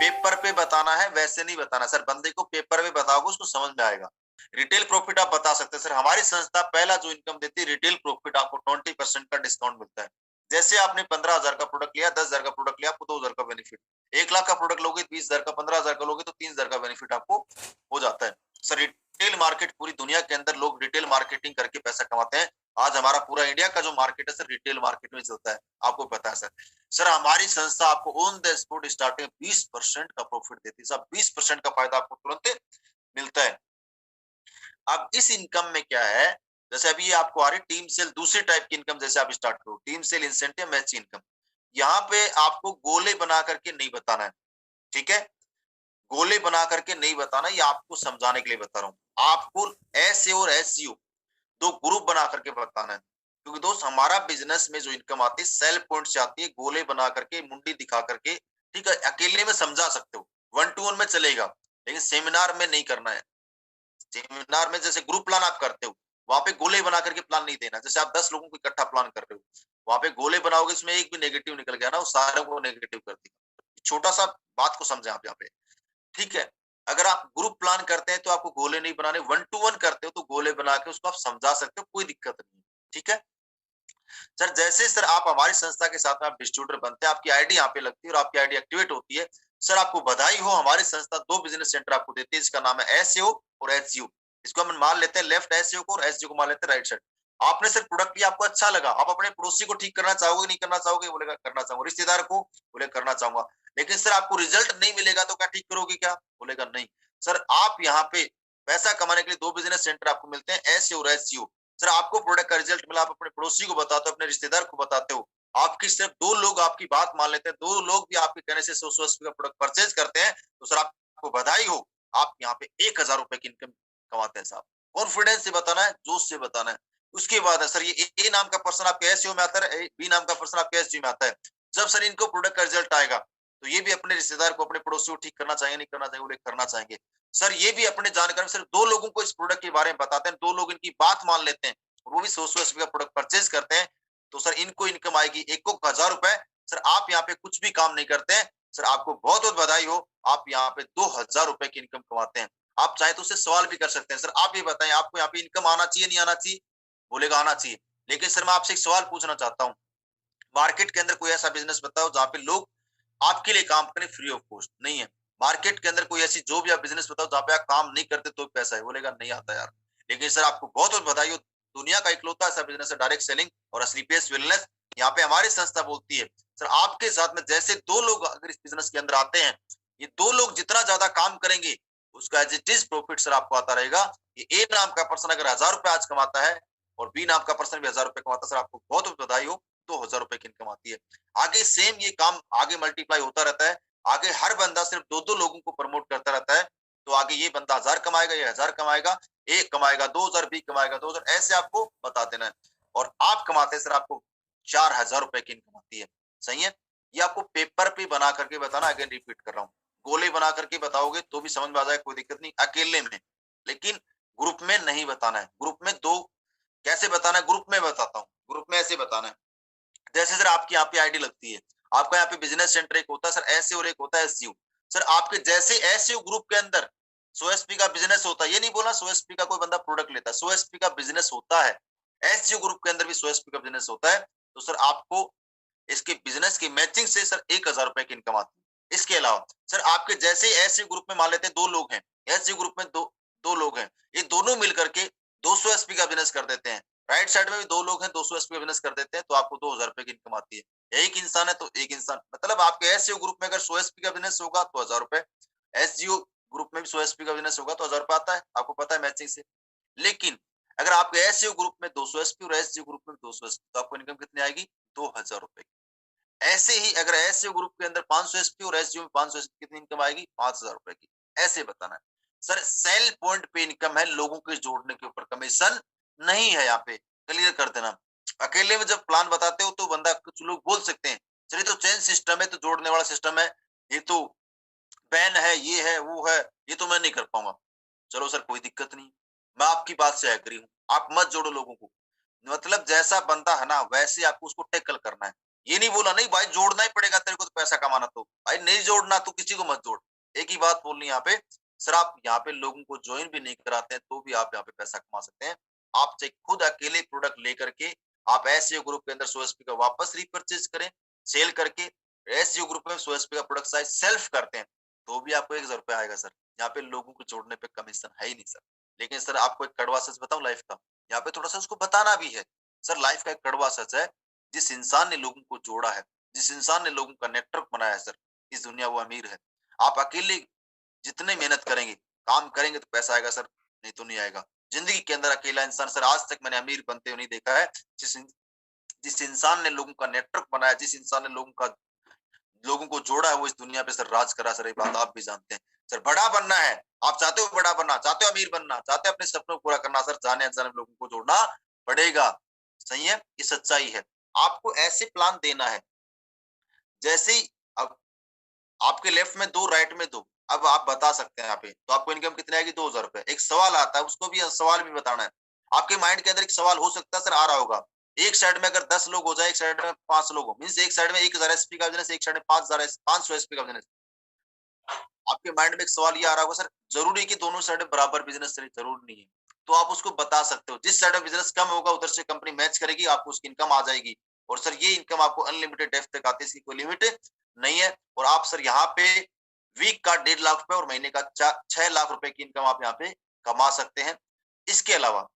Speaker 1: पेपर पे बताना है, वैसे नहीं बताना सर। बंदे को पेपर में बताओगे उसको समझ में आएगा। रिटेल प्रॉफिट आप बता सकते हैं सर। हमारी संस्था पहला जो इनकम देती है रिटेल प्रॉफिट, आपको 20% का डिस्काउंट मिलता है। जैसे आपने 15,000 का प्रोडक्ट लिया, 10,000 का प्रोडक्ट लिया, आपको 2,000 का बेनिफिट। 1 लाख का प्रोडक्ट लोगे, 20,000 का, 15,000 का लोगे तो 3,000 का बेनिफिट आपको हो जाता है सर। रिटेल मार्केट, पूरी दुनिया के अंदर लोग रिटेल मार्केटिंग करके पैसा कमाते हैं। आज हमारा पूरा इंडिया का जो मार्केट है सर, रिटेल मार्केट में चलता है, आपको पता है सर। सर हमारी संस्था आपको ऑन द स्पॉट स्टार्टिंग 20% का प्रॉफिट देती है सर। 20% का फायदा आपको तुरंत मिलता है। अब इस इनकम में क्या है, जैसे अभी ये आपको आ रही टीम सेल, दूसरी टाइप की इनकम जैसे आप स्टार्ट करो, team sale, incentive, match income. यहाँ पे आपको गोले बना करके नहीं बताना है, ठीक है। गोले बना करके नहीं बताना, ये आपको समझाने के लिए बता रहा हूँ। आपको एस और एस दो ग्रुप बना करके बताना है। क्योंकि दोस्त हमारा बिजनेस में जो इनकम आती है सेल पॉइंट से आती है, गोले बना करके, मुंडी दिखा करके, ठीक है। अकेले में समझा सकते हो, 1-to-1 में चलेगा, लेकिन सेमिनार में नहीं करना है। सेमिनार में जैसे ग्रुप प्लान आप करते हो, वहां पे गोले बना करके प्लान नहीं देना। जैसे आप 10 लोगों को इकट्ठा प्लान कर रहे हो, वहां पे गोले बनाओगे, इसमें एक भी नेगेटिव निकल गया ना, वो सारे को नेगेटिव कर देगा। छोटा सा बात को समझे आप यहाँ पे, ठीक है। अगर आप ग्रुप प्लान करते हैं तो आपको गोले नहीं बनाने, 1-to-1 करते हो तो गोले बना के उसको आप समझा सकते हो, कोई दिक्कत नहीं, ठीक है सर। जैसे सर आप हमारी संस्था के साथ में आप डिस्ट्रीब्यूटर बनते हैं, आपकी आईडी यहाँ पे लगती है और आपकी आईडी एक्टिवेट होती है सर, आपको बधाई हो। हमारी संस्था 2 बिजनेस सेंटर आपको देती है, इसका नाम है एसईओ और एचजीओ। इसको हम मान लेते हैं लेफ्ट एसईओ को, और एचजीओ को मान लेते हैं राइट साइड। आपने सर प्रोडक्ट लिया, आपको अच्छा लगा, आप अपने पड़ोसी को ठीक करना चाहोगे, नहीं करना चाहोगे? बोलेगा करना चाहूंगा। रिश्तेदार को बोले करना चाहूंगा। लेकिन सर आपको रिजल्ट नहीं मिलेगा तो क्या ठीक करोगे क्या? बोलेगा नहीं। सर आप यहाँ पे पैसा कमाने के लिए 2 बिजनेस सेंटर आपको मिलते हैं, एसईओ और एचजीओ। सर आपको प्रोडक्ट का रिजल्ट मिला, आप अपने पड़ोसी को बताते हो, अपने रिश्तेदार को बताते हो, आपकी सिर्फ 2 लोग आपकी बात मान लेते हैं, 2 लोग भी आपके कहने से 100 का प्रोडक्ट परचेज करते हैं, तो सर आपको बधाई हो, आप यहाँ पे 1,000 रुपए की इनकम कमाते हैं साहब। कॉन्फिडेंस से बताना है, जोश से बताना है। उसके बाद है सर, ये ए नाम का पर्सन आपके एसईओ में आता है, बी नाम का पर्सन आपके एसजीओ में आता है। जब सर इनको प्रोडक्ट का रिजल्ट आएगा तो ये भी अपने रिश्तेदार को, अपने पड़ोसी को ठीक करना चाहेंगे, नहीं करना चाहेंगे? बोले करना चाहेंगे। सर ये भी अपने जानकार में सिर्फ 2 लोगों को इस प्रोडक्ट के बारे में बताते हैं, 2 लोग इनकी बात मान लेते हैं, वो भी 100 का प्रोडक्ट परचेज करते हैं, तो सर इनको इनकम आएगी 1,000 रुपए। सर आप यहाँ पे कुछ भी काम नहीं करते हैं, सर आपको बहुत बहुत बधाई हो, आप यहाँ पे 2,000 रुपए की इनकम कमाते हैं। आप चाहे तो उससे सवाल भी कर सकते हैं, सर आप ये बताएं आपको यहाँ पे इनकम आना चाहिए, नहीं आना चाहिए? बोलेगा आना चाहिए। लेकिन सर मैं आपसे एक सवाल पूछना चाहता हूँ, मार्केट के अंदर कोई ऐसा बिजनेस बताओ जहाँ पे लोग आपके लिए काम करें फ्री ऑफ कॉस्ट? नहीं है। मार्केट के अंदर कोई ऐसी जो भी आप बिजनेस बताओ जहाँ पे आप काम नहीं करते तो पैसा है? बोलेगा नहीं आता यार। लेकिन सर आपको बहुत बहुत बधाई हो, दुनिया का इकलौता ऐसा बिजनेस है डायरेक्ट सेलिंग और स्लीपियस वेलनेस। यहाँ पे हमारी संस्था बोलती है सर आपके साथ में जैसे 2 लोग अगर इस बिजनेस के अंदर आते हैं, ये 2 लोग जितना ज्यादा काम करेंगे उसका as it is profit sir आपको आता रहेगा। ये ए नाम का पर्सन अगर 1,000 रुपए आज कमाता है और बी नाम का पर्सन भी 1,000 रुपए कमाता है, सर आपको बहुत बहुत बधाई हो, 2,000 रुपए की इनकम आती है। आगे सेम ये काम आगे मल्टीप्लाई होता रहता है। आगे हर बंदा सिर्फ 2-2 लोगों को प्रमोट करता रहता है, तो आगे ये बंदा 1,000 कमाएगा, ये 1,000 कमाएगा, ए कमाएगा 2,000, बी कमाएगा 2,000, ऐसे आपको बता देना है। और आप कमाते हैं सर आपको 4,000 रुपए की इनकम आती है। सही है। ये आपको पेपर पे बना करके बताना, अगेन रिपीट कर रहा हूँ। गोले बना करके बताओगे तो भी समझ में आ जाएगा, कोई दिक्कत नहीं, अकेले में। लेकिन ग्रुप में नहीं बताना है। ग्रुप में 2 कैसे बताना है, ग्रुप में बताता हूँ। ग्रुप में ऐसे बताना है, जैसे सर आपकी यहाँ पे आईडी लगती है, आपका यहाँ पे बिजनेस सेंटर एक होता है सर एसईओ और एक होता है एसजीओ। सर आपके जैसे एसईओ ग्रुप के अंदर 100 एसपी का बिजनेस होता है, ये नहीं बोला 100 एसपी का कोई बंदा प्रोडक्ट लेता है, 100 एसपी का बिजनेस होता है। एसजीओ ग्रुप के अंदर भी 100 एसपी का बिजनेस होता है, तो सर आपको इसके बिजनेस की मैचिंग से सर 1,000 रुपए की इनकम आती है। इसके अलावा सर आपके जैसे एसजीओ ग्रुप में मान लेते हैं 2 लोग हैं, एसजीओ ग्रुप में दो लोग हैं, ये दोनों मिलकर के 200 एसपी का बिजनेस कर देते हैं। राइट साइड में भी 2 लोग हैं, 200 एसपी का बिजनेस कर देते हैं, तो आपको 2,000 रुपए की इनकम आती है। एक इंसान है तो एक इंसान, मतलब आपके एसजीओ ग्रुप में अगर 100 एसपी का बिजनेस होगा तो 1,000 रुपए, एसजीओ ग्रुप में भी 100 एसपी का बिजनेस होगा तो 1,000 रुपए आता है, आपको पता है मैचिंग से। लेकिन अगर आपके एसजीओ ग्रुप में 200 एसपी और एसजीओ ग्रुप में 200 एसपी, तो आपको इनकम कितनी आएगी? 2,000 रुपए। ऐसे ही अगर एसजीओ ग्रुप के अंदर 500 एसपी और एसजीओ में 500 एसपी, कितनी इनकम आएगी? 5,000 रुपए की। ऐसे बताना है सर। सेल पॉइंट पे इनकम है, लोगों के जोड़ने के ऊपर कमीशन नहीं है। यहाँ पे क्लियर कर देना। अकेले में जब प्लान बताते हो तो बंदा, कुछ लोग बोल सकते हैं सर ये तो चेन सिस्टम है, तो जोड़ने वाला सिस्टम है, ये तो पेन है, ये है, वो है, ये तो मैं नहीं कर पाऊंगा। चलो सर कोई दिक्कत नहीं, मैं आपकी बात से एग्री हूँ, आप मत जोड़ो लोगों को। मतलब जैसा बंदा है ना वैसे आपको उसको टैकल करना है। ये नहीं बोला नहीं भाई जोड़ना ही पड़ेगा तेरे को तो पैसा कमाना, तो भाई नहीं जोड़ना तो किसी को मत जोड़। एक ही बात बोलनी यहाँ पे, सर आप यहाँ पे लोगों को ज्वाइन भी नहीं कराते हैं तो भी आप यहाँ पे पैसा कमा सकते हैं। आप चाहे खुद अकेले प्रोडक्ट लेकर के आप एसईओ ग्रुप के अंदर सोएसपी का वापस रिपर्चेज करें, सेल करके एसईओ ग्रुप में सोएसपी का प्रोडक्ट साइज सेल्फ करते हैं तो भी आपको 1000 रुपया आएगा सर। यहाँ पे लोगों को जोड़ने पे कमीशन है ही नहीं सर। लेकिन सर आपको एक कड़वा सच बताऊं लाइफ का, यहाँ पे थोड़ा सा उसको बताना भी है। सर लाइफ का एक कड़वा सच है, जिस इंसान ने लोगों को जोड़ा है, जिस इंसान ने लोगों का नेटवर्क बनाया है सर, इस दुनिया वो अमीर है। आप अकेले जितने मेहनत करेंगे, काम करेंगे तो पैसा आएगा सर, नहीं तो नहीं आएगा। जिंदगी के अंदर अकेला इंसान सर आज तक मैंने अमीर बनते हुए नहीं देखा है। जिस जिस इंसान ने लोगों का नेटवर्क बनाया, जिस इंसान ने लोगों को जोड़ा है वो इस दुनिया पे सर राज करा। सर ये बात आप भी जानते हैं। सर बड़ा बनना है, आप चाहते हो बड़ा बनना, चाहते हो अमीर बनना, चाहते हो अपने सपनों को पूरा करना, सर जाने अनजाने लोगों को जोड़ना पड़ेगा। सही है, ये सच्चाई है। आपको ऐसे प्लान देना है जैसे ही अब आपके लेफ्ट में 2 राइट में 2, अब आप बता सकते हैं यहाँ पे तो आपको इनकम कितनी आएगी 2000 रुपए। एक सवाल आता है उसको भी सवाल भी बताना है। आपके माइंड के अंदर एक सवाल हो सकता है सर आ रहा होगा, एक साइड में अगर 10 लोग हो जाए, एक साइड में 5 लोग हो, मीन्स एक साइड में 1000 एसपी का बिजनेस, एक साइड में 500 एसपी का बिजनेस। आपके माइंड में एक सवाल ये आ रहा होगा सर जरूरी कि दोनों साइड बराबर बिजनेस चले, जरूर नहीं है। तो आप उसको बता सकते हो जिस साइड में बिजनेस कम होगा उधर से कंपनी मैच करेगी, आपको उसकी इनकम आ जाएगी। और सर ये इनकम आपको अनलिमिटेड डेप्थ तक आती है, इसकी कोई लिमिट नहीं है। और आप सर यहाँ पे वीक का 1.5 लाख रुपए और महीने का 6 लाख रुपए की इनकम आप यहाँ पे कमा सकते हैं। इसके अलावा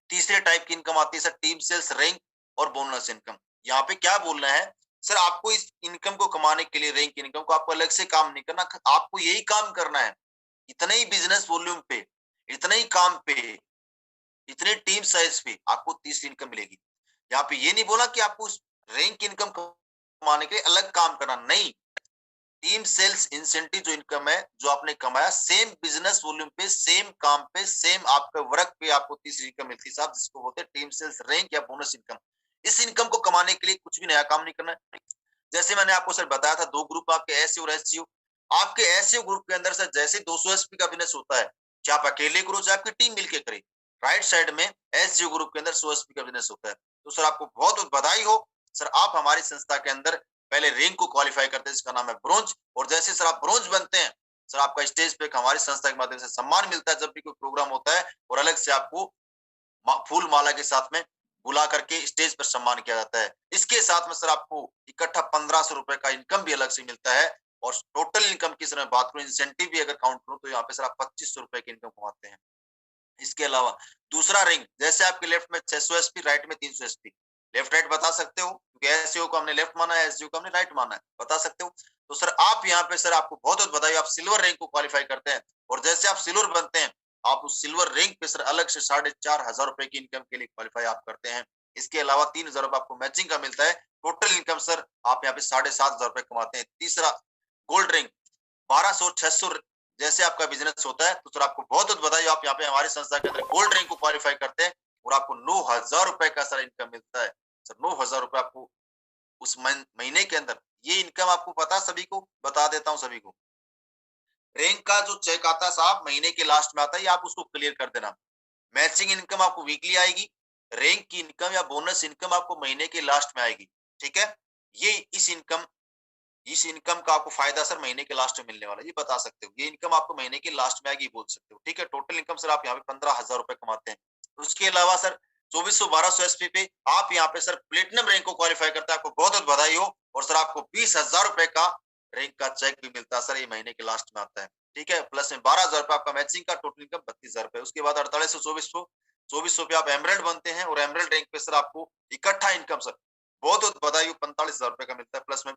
Speaker 1: तीसरे टाइप की इनकम आती है सर टीम सेल्स, रैंक और बोनस इनकम। यहाँ पे क्या बोलना है सर, आपको इस इनकम को कमाने के लिए, रैंक इनकम को, आपको अलग से काम नहीं करना, आपको यही काम करना है। इतने ही बिजनेस वॉल्यूम पे, इतने ही काम पे, इतने टीम साइज पे आपको 30 इनकम मिलेगी। यहाँ पे ये नहीं बोला कि आपको उस रैंक इनकम कमाने के लिए अलग काम करना, नहीं। टीम सेल्स इंसेंटिव जो इनकम है जो आपने कमाया सेम बिजनेस वॉल्यूम पे, सेम काम पे, सेम आपके वर्क पे आपको 30 इनकम मिलती है साहब, जिसको बोलते हैं टीम सेल्स, रैंक या बोनस इनकम। इस इनकम को कमाने के लिए कुछ भी नया काम नहीं करना है। जैसे मैंने आपको सर बताया था 2 ग्रुप आपके एसईओ और एससीओ। आपके एसईओ ग्रुप के अंदर सर जैसे 200 एसपी का बिजनेस होता है, चाहे आप अकेले करो चाहे आपकी टीम मिलकर करे, राइट साइड में एसजीओ ग्रुप के अंदर 100 एसपी का बिजनेस होता है। तो सर आपको बहुत बहुत बधाई हो सर, आप हमारी संस्था के अंदर पहले रैंक को क्वालिफाई करते हैं जिसका नाम है ब्रोंज। और जैसे सर आप ब्रोंज बनते हैं सर आपका स्टेज पे हमारी संस्था के माध्यम से सम्मान मिलता है जब भी कोई प्रोग्राम होता है, और अलग से आपको फूल माला के साथ में बुला करके स्टेज पर सम्मान किया जाता है। इसके साथ में सर आपको इकट्ठा 1500 रुपए का इनकम भी अलग से मिलता है। और टोटल इनकम की सर मैं बात करूं, इंसेंटिव भी अगर काउंट करूं तो यहाँ पे सर आप 2500 रुपए की इनकम कमाते हैं। इसके अलावा दूसरा रिंग, जैसे आपके लेफ्ट में 600 एसपी, राइट में 300 एसपी, लेफ्ट राइट बता सकते हो क्योंकि एसईओ को हमने लेफ्ट माना है, एसजीओ को हमने राइट माना है, बता सकते हो। तो सर आप यहाँ पे सर आपको बहुत बहुत बधाई, आप सिल्वर रैंक को क्वालिफाई करते हैं। और जैसे आप सिल्वर बनते हैं आप उस सिल्वर रैंक पे सर अलग से 4500 रुपए की इनकम के लिए क्वालिफाई आप करते हैं। इसके अलावा 3000 रुपए आपको मैचिंग का मिलता है। टोटल इनकम सर आप यहाँ पे 7500 रुपए कमाते हैं। तीसरा गोल्ड रैंक 1200 600, जैसे आपका बिजनेस होता है तो सर आपको बहुत बहुत बधाई, आप यहाँ पे हमारी संस्था के अंदर गोल्ड रैंक को क्वालिफाई करते हैं और आपको 9000 रुपए का सर इनकम मिलता है। सर 9000 रुपए आपको उस महीने के अंदर, ये इनकम आपको पता, सभी को बता देता हूँ सभी को। रैंक का जो चेक आता है साहब महीने के लास्ट में आता है, ये आप उसको क्लियर कर देना। मैचिंग इनकम आपको वीकली आएगी, रैंक की इनकम या बोनस इनकम आपको महीने के लास्ट में आएगी। ठीक है, ये इस इनकम का आपको फायदा सर महीने के लास्ट में मिलने वाला है, ये बता सकते हो। ये इनकम आपको महीने के लास्ट में आएगी बोल सकते हो। ठीक है, टोटल इनकम सर आप यहाँ पे 15,000 रुपए कमाते हैं। उसके अलावा सर 2400-1200 एसपी पे आप यहाँ पे सर प्लेटिनम रैंक को क्वालिफाई करते हैं, आपको बहुत बहुत बधाई हो। और सर आपको 20,000 रुपए का रैंक का चेक भी मिलता है सर, ये महीने के लास्ट में आता है। ठीक है, प्लस में 12,000 रुपए आपका मैचिंग का, टोटल इनकम 32,000 रुपए। उसके बाद 4800-2400 पे आप एमरल्ड बनते हैं और एमरल्ड रैंक पे सर आपको इकट्ठा इनकम सर बहुत बहुत बधाई हो 45,000 रुपए का मिलता है, प्लस में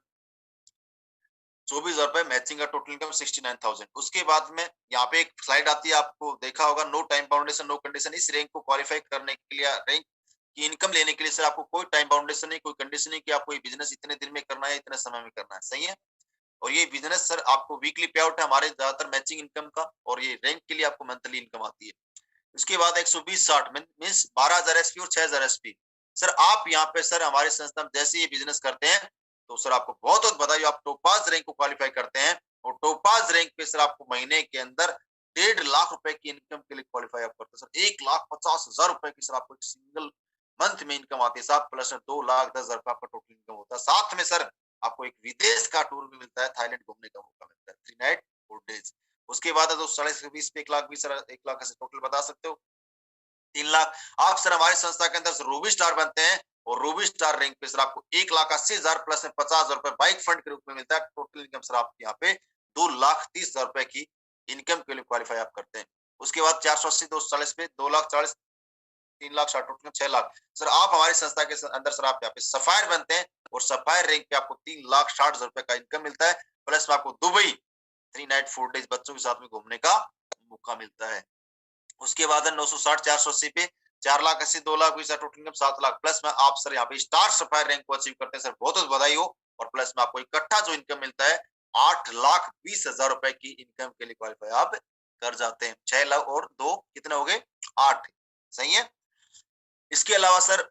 Speaker 1: 24,000 रुपए मैचिंग का, टोटल इनकम 69,000। उसके बाद में यहाँ पे एक स्लाइड आती है, आपको देखा होगा, नो टाइम बाउंडेशन नो कंडीशन। इस रैंक को क्वालिफाई करने के लिए, रैंक की इनकम लेने के लिए सर आपको कोई टाइम बाउंडेशन नहीं, कोई कंडीशन नहीं कि आपको ये बिजनेस इतने दिन में करना है, इतने समय में करना है। सही है, और ये बिजनेस सर आपको वीकली पे आउट है हमारे ज्यादातर मैचिंग इनकम का, और ये रैंक के लिए आपको मंथली इनकम आती है। उसके बाद 120-60 मीन्स 12,000 एसपी और 6,000 एसपी। सर आप यहाँ पे सर हमारे संस्था में जैसे ये बिजनेस करते हैं तो सर आपको बहुत बहुत बधाई, आप टोपाज रैंक को क्वालिफाई करते हैं और टोपाज रैंक पे सर आपको महीने के अंदर 1.5 लाख रुपए की इनकम के लिए क्वालिफाई आप करते हैं सर। 1,50,000 रुपए की सर आपको एक सिंगल मंथ में इनकम आती है साहब, प्लस 2,10,000 रुपए आपका टोटल इनकम होता है। साथ में सर आपको एक विदेश का टूर भी मिलता है, थाईलैंड घूमने का मौका मिलता है 3 नाइट 4 डेज। उसके बाद है तो 20 पे 1,20,000 सर 1 लाख से टोटल बता सकते हो 3 लाख। आप सर हमारी संस्था के अंदर रूबी स्टार बनते हैं और रूबी स्टार रैंक पे सर आपको 1,80,000 प्लस में 50,000 रुपए बाइक फंड के रूप में मिलता है। टोटल इनकम सर आपके यहाँ पे 2,30,000 रुपए की इनकम के लिए क्वालिफाई आप करते हैं। उसके बाद 480 240 पे 2,40,000 3,60,000 टोटल 6 लाख। सर आप हमारी संस्था के अंदर सर आप यहाँ पे सफायर बनते हैं और सफायर रैंक पे आपको 3,60,000 रुपए का इनकम मिलता है, प्लस में आपको दुबई 3 नाइट 4 डेज बच्चों के साथ में घूमने का मौका मिलता है। उसके बाद 960 480 पे 4,80,000 2,20,000 टोटल इनकम 7 लाख, प्लस में आप सर यहाँ पे स्टार सफायर रैंक को अचीव करते हैं सर, बहुत बहुत बधाई हो। और प्लस में आपको इकट्ठा जो इनकम मिलता है 8,20,000 रुपए की इनकम के लिए क्वालिफाई आप कर जाते हैं। 6 लाख और 2 कितने हो गए 8, सही है। इसके अलावा सर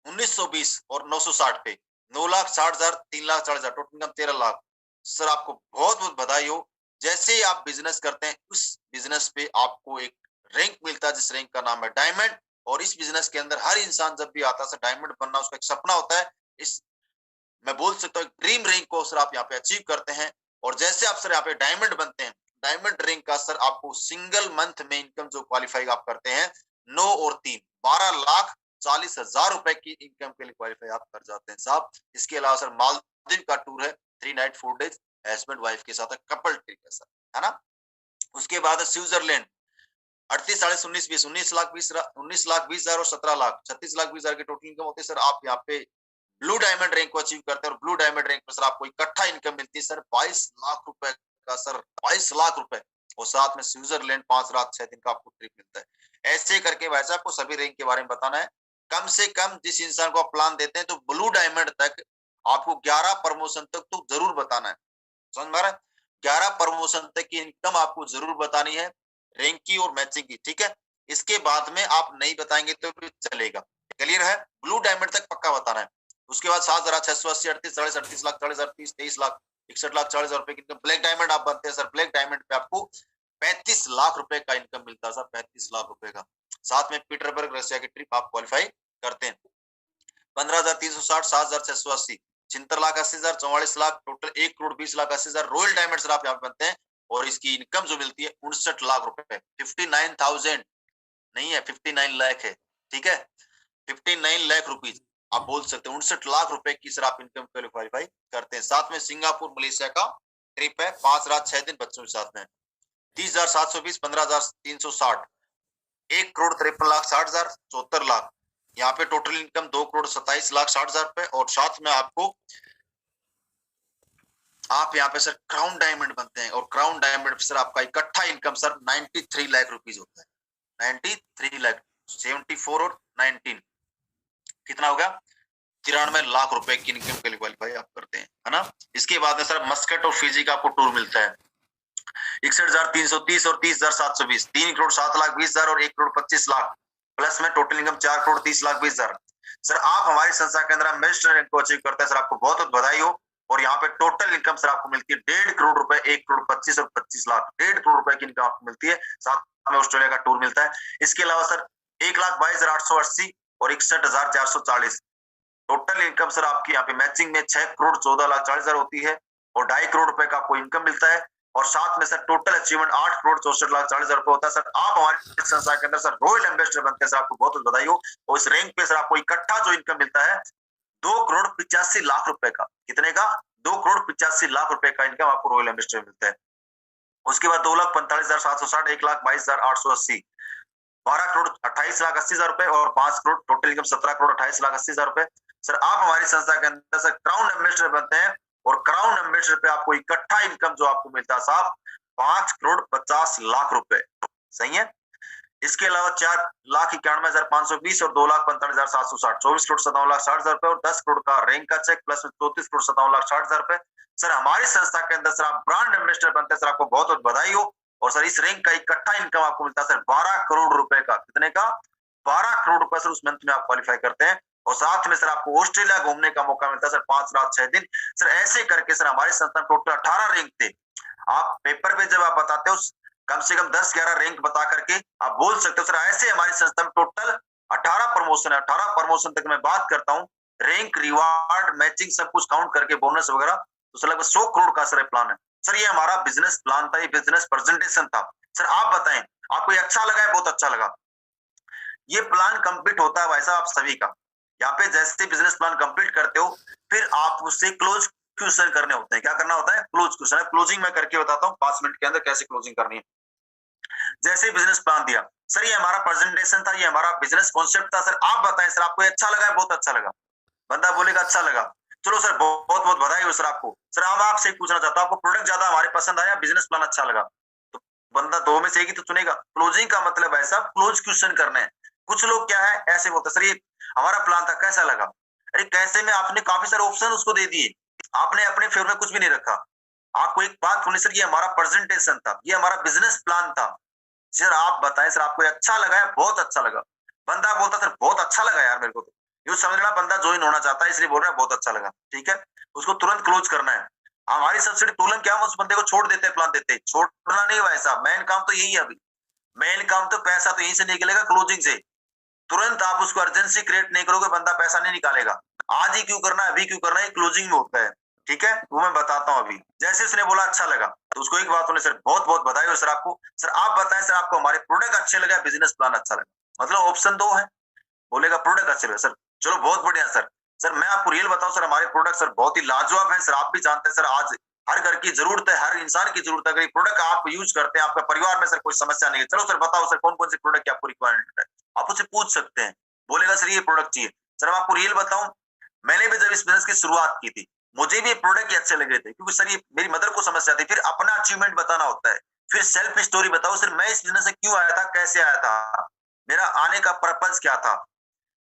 Speaker 1: 1920 और 960 पे 9,60,000 3,40,000 टोटल इनकम 13 लाख। सर आपको बहुत बहुत बधाई हो। जैसे ही आप बिजनेस करते हैं उस बिजनेस पे आपको एक रैंक मिलता है जिस रैंक का नाम है डायमंड, और इस बिजनेस के अंदर हर इंसान जब भी आता है सर डायमंड बनना उसका एक सपना होता है। इस मैं बोल सकता हूँ ड्रीम रैंक को सर आप यहाँ पे अचीव करते हैं। और जैसे आप सर यहाँ पे डायमंड बनते हैं, डायमंड रैंक का सर आपको सिंगल मंथ में इनकम जो क्वालिफाई आप करते हैं 9 और 3 12,40,000 रुपए की इनकम के लिए क्वालिफाई आप कर जाते हैं साहब। इसके अलावा सर मालदीव का टूर है 3 नाइट 4 डेज हस्बैंड वाइफ के साथ, कपल ट्रिप है सर, है ना। उसके बाद स्विट्जरलैंड 38 40 19 20 19,20,000 और 17 लाख 36,20,000 की टोटल इनकम होती है सर। आप यहाँ पे ब्लू डायमंड रैंक को अचीव करते हैं और ब्लू डायमंड रैंक पर सर आपको इकट्ठा इनकम मिलती है सर 22 लाख रुपए का सर, 22 लाख रुपए, और साथ में स्विट्जरलैंड 5 रात 6 दिन का आपको ट्रिप मिलता है। ऐसे करके वैसे आपको सभी रैंक के बारे में बताना है। कम से कम जिस इंसान को आप प्लान देते हैं तो ब्लू डायमंड तक आपको 11 प्रमोशन तक तो जरूर बताना है, समझ में आ रहा है। 11 प्रमोशन तक की इनकम आपको जरूर बतानी है, रैंक की और मैचिंग की, ठीक है। इसके बाद में आप नहीं बताएंगे तो भी चलेगा, क्लियर है। ब्लू डायमंड तक पक्का बताना है। उसके बाद 7,680 38 40 38 लाख 40,000 30 23 लाख 61 लाख 40,000 रुपए की इनकम। ब्लैक डायमंड आप बनते हैं सर, ब्लैक डायमंड पे आपको 35 लाख रुपए का इनकम मिलता है सर, 35 लाख रुपए का। साथ में पीटरबर्ग रशिया की ट्रिप आप क्वालिफाई करते हैं। 15,360 7,680 76,80,000 44 lakh total 1,20,80,000 royal diamond sir आप यहाँ बनते हैं और इसकी इनकम जो मिलती है 59 लाख रुपए, 59,000 नहीं है 59 लाख है, ठीक है, 59 लाख रुपीज आप बोल सकते हैं। 59 लाख रुपए की सर आप इनकम क्वालिफाई करते हैं। साथ में सिंगापुर मलेशिया का ट्रिप है 5 रात 6 दिन बच्चों के साथ में 30,720 15,360 1,53,60,000 74 लाख। यहाँ पे टोटल इनकम 2,27,60,000 रुपए और साथ में आपको आप यहाँ पे सर क्राउन डायमंड बनते हैं और क्राउन डायमंड सर आपका इकट्ठा इनकम सर 93 लाख रुपीज होता है। 93 लाख 74 और 19 कितना होगा 93 लाख रुपए की इनकम के लिए क्वालिफाई आप करते हैं, है ना। इसके बाद में सर मस्कट और फिजी का आपको टूर मिलता है 61,330 और 30,720 3,07,20,000 और 1,25,00,000 प्लस में टोटल इनकम 4,30,20,000। सर आप हमारी संस्था के अंदर मैजिस्ट्रेट रैंक को अचीव करते हैं सर, आपको बहुत बहुत बधाई हो। और यहाँ पे टोटल इनकम सर आपको मिलती है 1.5 करोड़ रुपए 1,25,00,000 और 25 लाख 1.5 करोड़ रुपए की इनकम आपको मिलती है। साथ में ऑस्ट्रेलिया का टूर मिलता है। इसके अलावा सर 1,22,880 और 61,440 टोटल इनकम सर आपकी यहाँ पे मैचिंग में 6,14,40,000 होती है और 2.5 करोड़ रुपए का आपको इनकम मिलता है। और साथ में सर टोटल अचीवमेंट 8,64,40,000 रुपए होता है। सर आप हमारी संस्था के अंदर सर रॉयल एम्बेसडर बनते हैं सर, आपको बहुत बहुत बधाई हो। और इस रैंक पे सर आपको इकट्ठा जो इनकम मिलता है 2,85,00,000 रुपए का, कितने का 2,85,00,000 रुपए का इनकम आपको रॉयल एम्बेसडर मिलता है। उसके बाद 2,45,760 1,22,880 12,28,80,000 रुपए और 5 करोड़ टोटल इनकम 17,28,80,000 रुपए। सर आप हमारी संस्था के अंदर सर क्राउन एम्बेसडर बनते हैं और क्राउन एम्बेसडर पे आपको इकट्ठा इनकम जो आपको मिलता है साहब 5,50,00,000 रुपए, सही है। इसके अलावा 4,91,520 और 2,45,760 24,57,60,000 रुपए और 10 करोड़ का रैंक का चेक प्लस में 34,57,60,000 रुपए। सर हमारी संस्था के अंदर सर आप ब्रांड एम्बेसडर बनते हैं सर, आपको बहुत बहुत बधाई हो। और सर इस रैंक का इकट्ठा इनकम आपको मिलता है सर 12 करोड़ रुपए का, कितने का 12 करोड़ रुपए सर उस मंथ में आप क्वालिफाई करते हैं। और साथ में सर आपको ऑस्ट्रेलिया घूमने का मौका मिलता है सर 5 रात 6 दिन। सर ऐसे करके सर हमारे संस्थान टोटल 18 रैंक थे। आप पेपर पे जब आप बताते हो कम से कम 10-11 रैंक बता करके आप बोल सकते हो सर ऐसे हमारी संस्था में टोटल 18 प्रमोशन है। 18 प्रमोशन तक मैं बात करता हूँ, रैंक रिवार्ड मैचिंग सब कुछ काउंट करके बोनस वगैरह, तो सर लगभग 100 करोड़ का सर प्लान है। सर ये हमारा बिजनेस प्लान था, ये बिजनेस प्रेजेंटेशन था। सर आप बताएं आपको ये अच्छा लगा है? बहुत अच्छा लगा। ये प्लान कंप्लीट होता है भाई साहब आप सभी का। यहाँ पे जैसे बिजनेस प्लान कंप्लीट करते हो फिर आप उससे क्लोज क्वेश्चन करने होते हैं। क्या करना होता है? Close question. क्लोजिंग मैं करके बताता हूँ 5 मिनट के अंदर कैसे क्लोजिंग करनी है। जैसे बिजनेस प्लान दिया सर, ये हमारा प्रेजेंटेशन था, ये हमारा बिजनेस कॉन्सेप्ट था। सर आप बताएं सर आपको अच्छा लगा है? बहुत अच्छा लगा। बंदा बोलेगा अच्छा लगा, चलो सर बहुत बहुत बधाई हो सर आपको। सर हम आपसे पूछना चाहता हूँ आपको प्रोडक्ट ज्यादा हमारे पसंद आया, बिजनेस प्लान अच्छा लगा? तो बंदा दो में से एक ही तो चुनेगा। क्लोजिंग का मतलब है साहब क्लोज क्वेश्चन करने हैं। कुछ लोग क्या है ऐसे बोलते सर ये हमारा प्लान था कैसा लगा? अरे कैसे में आपने काफी सारे ऑप्शन उसको दे दिए, आपने अपने फेवर में कुछ भी नहीं रखा। आपको एक बात बोली सर ये हमारा प्रेजेंटेशन था, ये हमारा बिजनेस प्लान था। सर आप बताएं सर आपको अच्छा लगा है? बहुत अच्छा लगा। बंदा बोलता सर बहुत अच्छा लगा यार मेरे को, तो ये समझ रहा बंदा ज्वाइन होना चाहता है इसलिए बोल रहा है बहुत अच्छा लगा। ठीक है, उसको तुरंत क्लोज करना है। हमारी सब्सिडी तुरंत क्या हम उस बंदे को छोड़ देते हैं, प्लान देते हैं, छोड़ना नहीं भाई साहब। मेन काम तो यही है, अभी मेन काम तो पैसा तो यहीं से निकलेगा क्लोजिंग से। तुरंत आप उसको अर्जेंसी क्रिएट नहीं करोगे बंदा पैसा नहीं निकालेगा। आज ही क्यों करना है, अभी क्यों करना है, क्लोजिंग में होता है। ठीक है, वो मैं बताता हूँ अभी। जैसे उसने बोला अच्छा लगा तो उसको एक बात बोले सर बहुत बहुत बधाई हो सर आपको। सर आप बताएं सर आपको हमारे प्रोडक्ट अच्छे लगे, बिजनेस प्लान अच्छा लगा? मतलब ऑप्शन 2 है, बोलेगा प्रोडक्ट अच्छे लगे। सर चलो बहुत बढ़िया सर। सर मैं आपको रियल बताऊं सर हमारे प्रोडक्ट सर बहुत ही लाजवाब है। सर आप भी जानते हैं सर आज हर घर की जरूरत है, हर इंसान की जरूरत है। अगर प्रोडक्ट आप यूज करते हैं आपका परिवार में सर कोई समस्या नहीं है। चलो सर बताओ सर कौन कौन से प्रोडक्ट की आपको रिक्वायरमेंट है, आप उससे पूछ सकते हैं। बोलेगा सर ये प्रोडक्ट चाहिए। सर मैं आपको रियल बताऊं, मैंने भी जब इस बिजनेस की शुरुआत की थी मुझे भी प्रोडक्ट ही अच्छे लग रहे थे, क्योंकि सर ये मेरी मदर को समस्या थी। फिर अपना अचीवमेंट बताना होता है, फिर सेल्फ स्टोरी बताओ सर मैं इस बिजनेस से क्यों आया था, कैसे आया था, मेरा आने का पर्पज क्या था,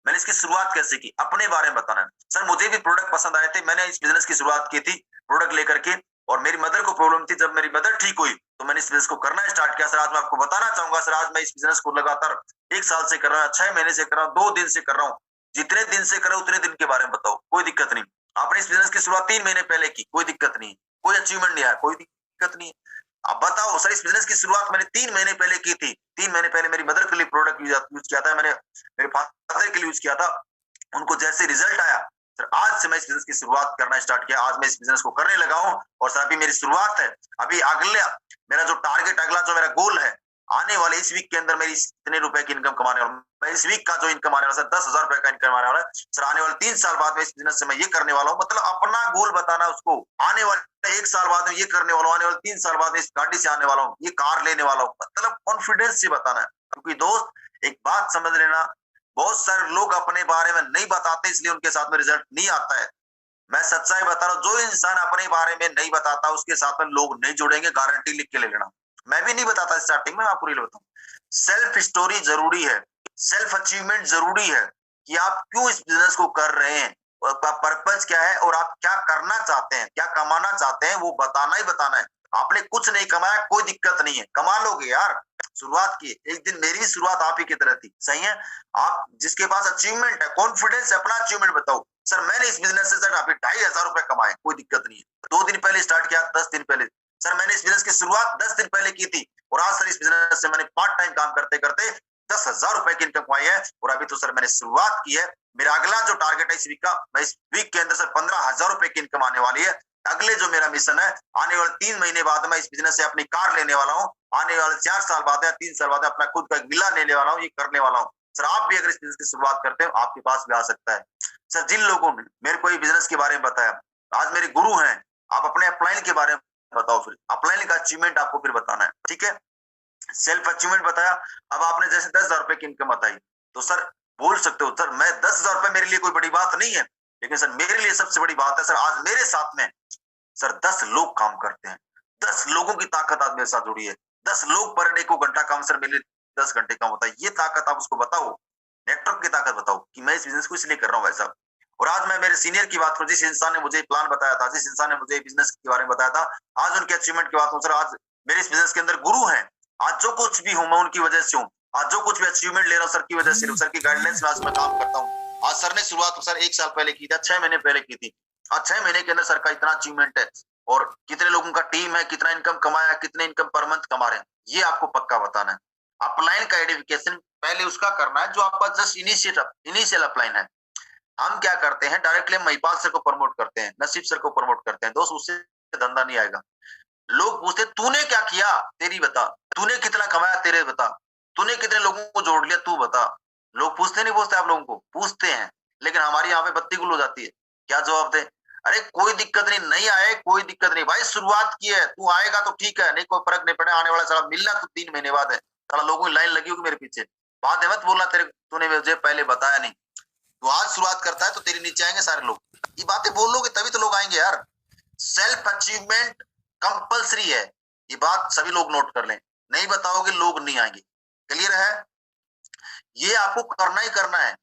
Speaker 1: मैंने इसकी शुरुआत कैसे की, अपने बारे में बताना है। सर मुझे भी प्रोडक्ट पसंद आए थे, मैंने इस बिजनेस की शुरुआत की थी प्रोडक्ट लेकर के, और मेरी मदर को प्रॉब्लम थी। जब मेरी मदर ठीक हुई तो मैंने इस बिजनेस को करना स्टार्ट किया। सर आज मैं आपको बताना चाहूंगा सर आज मैं इस बिजनेस को लगातार 1 साल से कर रहा हूँ, 6 महीने से कर रहा हूँ, 2 दिन से कर रहा हूँ। जितने दिन से कर रहा हूँ उतने दिन के बारे में बताओ, कोई दिक्कत नहीं। आपने इस बिजनेस की शुरुआत 3 महीने पहले की, कोई दिक्कत नहीं, कोई अचीवमेंट नहीं आया, कोई दिक्कत नहीं। अब बताओ सर इस बिजनेस की शुरुआत मैंने 3 महीने पहले की थी, 3 महीने पहले मेरी मदर के लिए प्रोडक्ट यूज किया था, मैंने मेरे फादर के लिए यूज किया था, उनको जैसे रिजल्ट आया सर आज से मैं इस बिजनेस की शुरुआत करना स्टार्ट किया। आज मैं इस बिजनेस को करने लगा हूं और सर अभी मेरी शुरुआत है। अभी अगला मेरा जो टारगेट, अगला जो मेरा गोल है, आने वाले इस वीक के अंदर मेरी इतने रुपए की इनकम कमाने वाला, मैं इस वीक का जो इनकम आने वाला सर 10,000 रुपए का इनकम आने वाला है। सर आने वाले 3 साल बाद में इस बिजनेस से मैं ये करने वाला हूँ, मतलब अपना गोल बताना उसको। आने वाले 1 साल बाद में ये करने वाला हूँ, आने वाले 3 साल बाद में इस गाड़ी से आने वाला हूँ, ये कार लेने वाला हूँ, मतलब कॉन्फिडेंस से बताना है। क्योंकि दोस्त एक बात समझ लेना, बहुत सारे लोग अपने बारे में नहीं बताते इसलिए उनके साथ में रिजल्ट नहीं आता है। मैं सच्चाई बता रहा हूँ, जो इंसान अपने बारे में नहीं बताता उसके साथ में लोग नहीं जुड़ेंगे, गारंटी लिख के ले लेना। मैं भी नहीं बताता स्टार्टिंग में, आपको रियल बताऊं। सेल्फ स्टोरी जरूरी है, सेल्फ अचीवमेंट जरूरी है कि आप क्यों इस बिजनेस को कर रहे हैं, आपका पर्पज क्या है और आप क्या करना चाहते हैं, क्या कमाना चाहते हैं, वो बताना ही बताना है। आपने कुछ नहीं कमाया कोई दिक्कत नहीं है, कमा लोगे यार। शुरुआत की एक दिन मेरी शुरुआत आप ही की तरह थी, सही है। आप जिसके पास अचीवमेंट है, कॉन्फिडेंस है, अपना अचीवमेंट बताओ। सर मैंने इस बिजनेस से सर अभी 2,500 रुपए कमाए, कोई दिक्कत नहीं है। 2 दिन पहले स्टार्ट किया, 10 दिन पहले। सर मैंने इस बिजनेस की शुरुआत 10 दिन पहले की थी और आज सर इस बिजनेस से मैंने पार्ट टाइम काम करते करते 10,000 रुपए की इनकम कमाई है। और अभी तो सर मैंने शुरुआत की है। मेरा अगला जो टारगेट है इस वीक का, मैं इस वीक के अंदर सर 15,000 रुपए की इनकम आने वाली है। अगले जो मेरा मिशन है, आने वाले 3 महीने बाद मैं इस बिजनेस से अपनी कार लेने वाला हूँ। आने वाले 4 साल बाद या 3 साल बाद अपना खुद का एक विला लेने वाला हूँ, ये करने वाला हूँ। सर आप भी अगर इस बिजनेस की शुरुआत करते हो आपके पास भी आ सकता है। सर जिन लोगों ने मेरे को ये बिजनेस के बारे में बताया, आज मेरे गुरु हैं, आप अपने अपलाइन के बारे में बताओ, फिर अपलाइन का अचीवमेंट आपको फिर बताना है। ठीक है, सेल्फ अचीवमेंट बताया। अब आपने जैसे 10,000 रुपए की इनकम बताई तो सर बोल सकते हो सर मैं 10,000 रुपए मेरे लिए कोई बड़ी बात नहीं है, लेकिन सर मेरे लिए सबसे बड़ी बात है सर आज मेरे साथ में सर 10 लोग काम करते हैं। 10 लोगों की ताकत आज मेरे साथ जुड़ी है। 10 लोग पर डे को घंटा काम, सर मेरे लिए 10 घंटे काम होता है। ये ताकत आप उसको बताओ, नेटवर्क की ताकत बताओ कि मैं इस बिजनेस को इसलिए कर रहा हूँ भाई साहब। और आज मैं मेरे सीनियर की बात करूं, जिस इंसान ने मुझे प्लान बताया था, जिस इंसान ने मुझे बिजनेस के बारे में बताया था, आज उनके अचीवमेंट की बात करूं सर, आज मेरे इस बिजनेस के अंदर गुरु हैं। आज जो कुछ भी हूं मैं उनकी वजह से हूं, आज जो कुछ भी अचीवमेंट ले रहा हूं सर की वजह से, सर की गाइडलाइंस में आज मैं काम करता हूं। आज सर ने शुरुआत सर 1 साल पहले की थी, 6 महीने पहले की थी। आज 6 महीने के अंदर सर का इतना अचीवमेंट है और कितने लोगों का टीम है, कितना इनकम कमाया, कितने इनकम पर मंथ कमा रहे हैं, ये आपको पक्का बताना है। अपलाइन का आइडेंटिफिकेशन पहले उसका करना है जो आपका जस्ट इनिशियल अपलाइन है। हम क्या करते हैं, डायरेक्टली हम महिपाल सर को प्रमोट करते हैं, नसीब सर को प्रमोट करते हैं। दोस्त उससे धंधा नहीं आएगा। लोग पूछते तूने क्या किया, तेरी बता, तूने कितना कमाया, तेरे बता, तूने कितने लोगों को जोड़ लिया, तू बता। लोग पूछते नहीं पूछते, आप लोगों को पूछते हैं, लेकिन हमारी यहाँ पे बत्ती गुल हो जाती है। क्या जवाब दे? अरे कोई दिक्कत नहीं, नहीं आए कोई दिक्कत नहीं भाई, शुरुआत की है, तू आएगा तो ठीक है, नहीं कोई फर्क नहीं पड़े, आने वाला साला मिलना तो 3 महीने बाद है। साला लोगों की लाइन लगी होगी मेरे पीछे। बात है मत बोलना तेरे, तूने मुझे पहले बताया नहीं। तो आज शुरुआत करता है तो तेरे नीचे आएंगे सारे लोग। ये बातें बोल लोगे तभी तो लोग आएंगे यार। सेल्फ अचीवमेंट कंपलसरी है, ये बात सभी लोग नोट कर लें। नहीं बताओगे लोग नहीं आएंगे। क्लियर है? ये आपको करना ही करना है।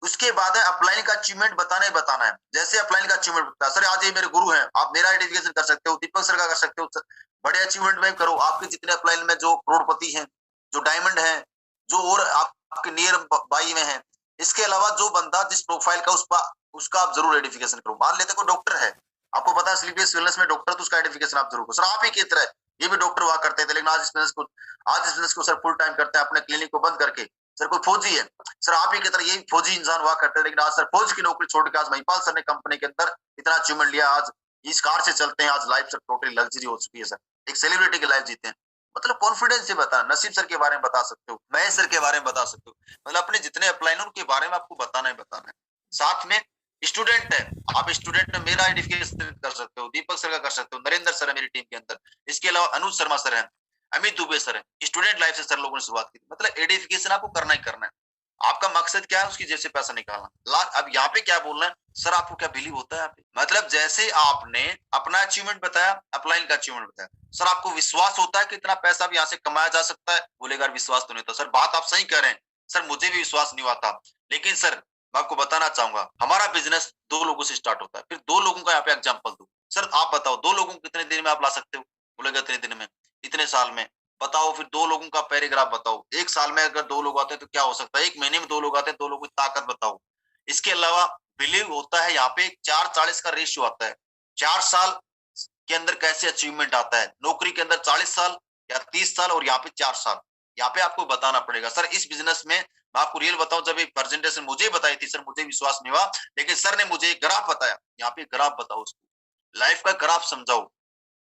Speaker 1: उसके बाद है अपलाइन का अचीवमेंट बताना ही बताना है। जैसे अपलाइन का अचीवमेंट बताया, सर आज ये मेरे गुरु हैं, आप मेरा आइडेंटिफिकेशन कर सकते हो, दीपक सर का कर सकते हो, बड़े अचीवमेंट में करो। आपके जितने अपलाइन में जो करोड़पति हैं, जो डायमंड हैं, जो और आपके नियर बाई में हैं, इसके अलावा जो बंदा जिस प्रोफाइल का उसका आप जरूर आइडेंटिफिकेशन करो। मान लेते कोई डॉक्टर है, आपको पता है स्लीपियस वेलनेस में डॉक्टर, तो उसका आइडेंटिफिकेशन आप जरूर करो। सर आप ही की तरह ये भी डॉक्टर हुआ करते थे, लेकिन आज इस बिजनेस को सर फुल टाइम करते हैं, अपने क्लिनिक को बंद करके। सर कोई फौजी है, सर आप ही की तरह यही फौजी इंसान हुआ करते थे, लेकिन आज सर फौज की नौकरी छोड़ के आज महिपाल सर ने कंपनी के अंदर इतना अचीवमेंट लिया। आज इस कार से चलते हैं, आज लाइफ सर टोटली लग्जरी हो चुकी है। सर एक सेलिब्रिटी की लाइफ जीते हैं। मतलब कॉन्फिडेंस से बता, नसीब सर के बारे में बता सकते हो, महेश सर के बारे में बता सकते हो, मतलब अपने जितने अपलाइन उनके बारे में आपको बताना ही बताना है। साथ में स्टूडेंट है, आप स्टूडेंट में मेरा आइडेंटिफिकेशन कर सकते हो, दीपक सर का कर सकते हो, नरेंद्र सर है मेरी टीम के अंदर, इसके अलावा अनुज शर्मा सर है, अमित दुबे सर है। स्टूडेंट लाइफ से सर लोगों ने शुरुआत की थी। मतलब आइडेंटिफिकेशन आपको करना ही करना है। आपका मकसद क्या है? उसकी जेब से पैसा निकालना। अब यहाँ पे क्या बोलना है सर, आपको क्या बिलीव होता है यहाँ पे? मतलब जैसे आपने अपना अचीवमेंट बताया, अपलाइन का अचीवमेंट बताया, सर आपको विश्वास होता है कि इतना पैसा भी यहाँ से कमाया जा सकता है? बोलेगा विश्वास तो नहीं होता। सर बात आप सही कह रहे हैं सर, मुझे भी विश्वास नहीं हुआ था, लेकिन सर मैं आपको बताना चाहूंगा, हमारा बिजनेस 2 लोगों से स्टार्ट होता है। फिर 2 लोगों का यहाँ पे एग्जाम्पल दो। सर आप बताओ 2 लोगों को कितने दिन में आप ला सकते हो? बोलेगा इतने दिन में, इतने साल में। बताओ फिर 2 लोगों का पैराग्राफ बताओ। 1 साल में अगर 2 लोग आते हैं तो क्या हो सकता है? 1 महीने में 2 लोग आते हैं, 2 लोगों की ताकत बताओ। इसके अलावा बिलीव होता है यहाँ पे 4-40 का रेशियो आता है। 4 साल के अंदर कैसे अचीवमेंट आता है? नौकरी के अंदर 40 साल या 30 साल, और यहाँ पे 4 साल। यहाँ पे आपको बताना पड़ेगा। सर इस बिजनेस में मैं आपको रियल बताऊं, जब एक प्रेजेंटेशन मुझे बताई थी सर, मुझे विश्वास नहीं हुआ, लेकिन सर ने मुझे एक ग्राफ बताया। यहाँ पे ग्राफ बताओ, उसको लाइफ का ग्राफ समझाओ।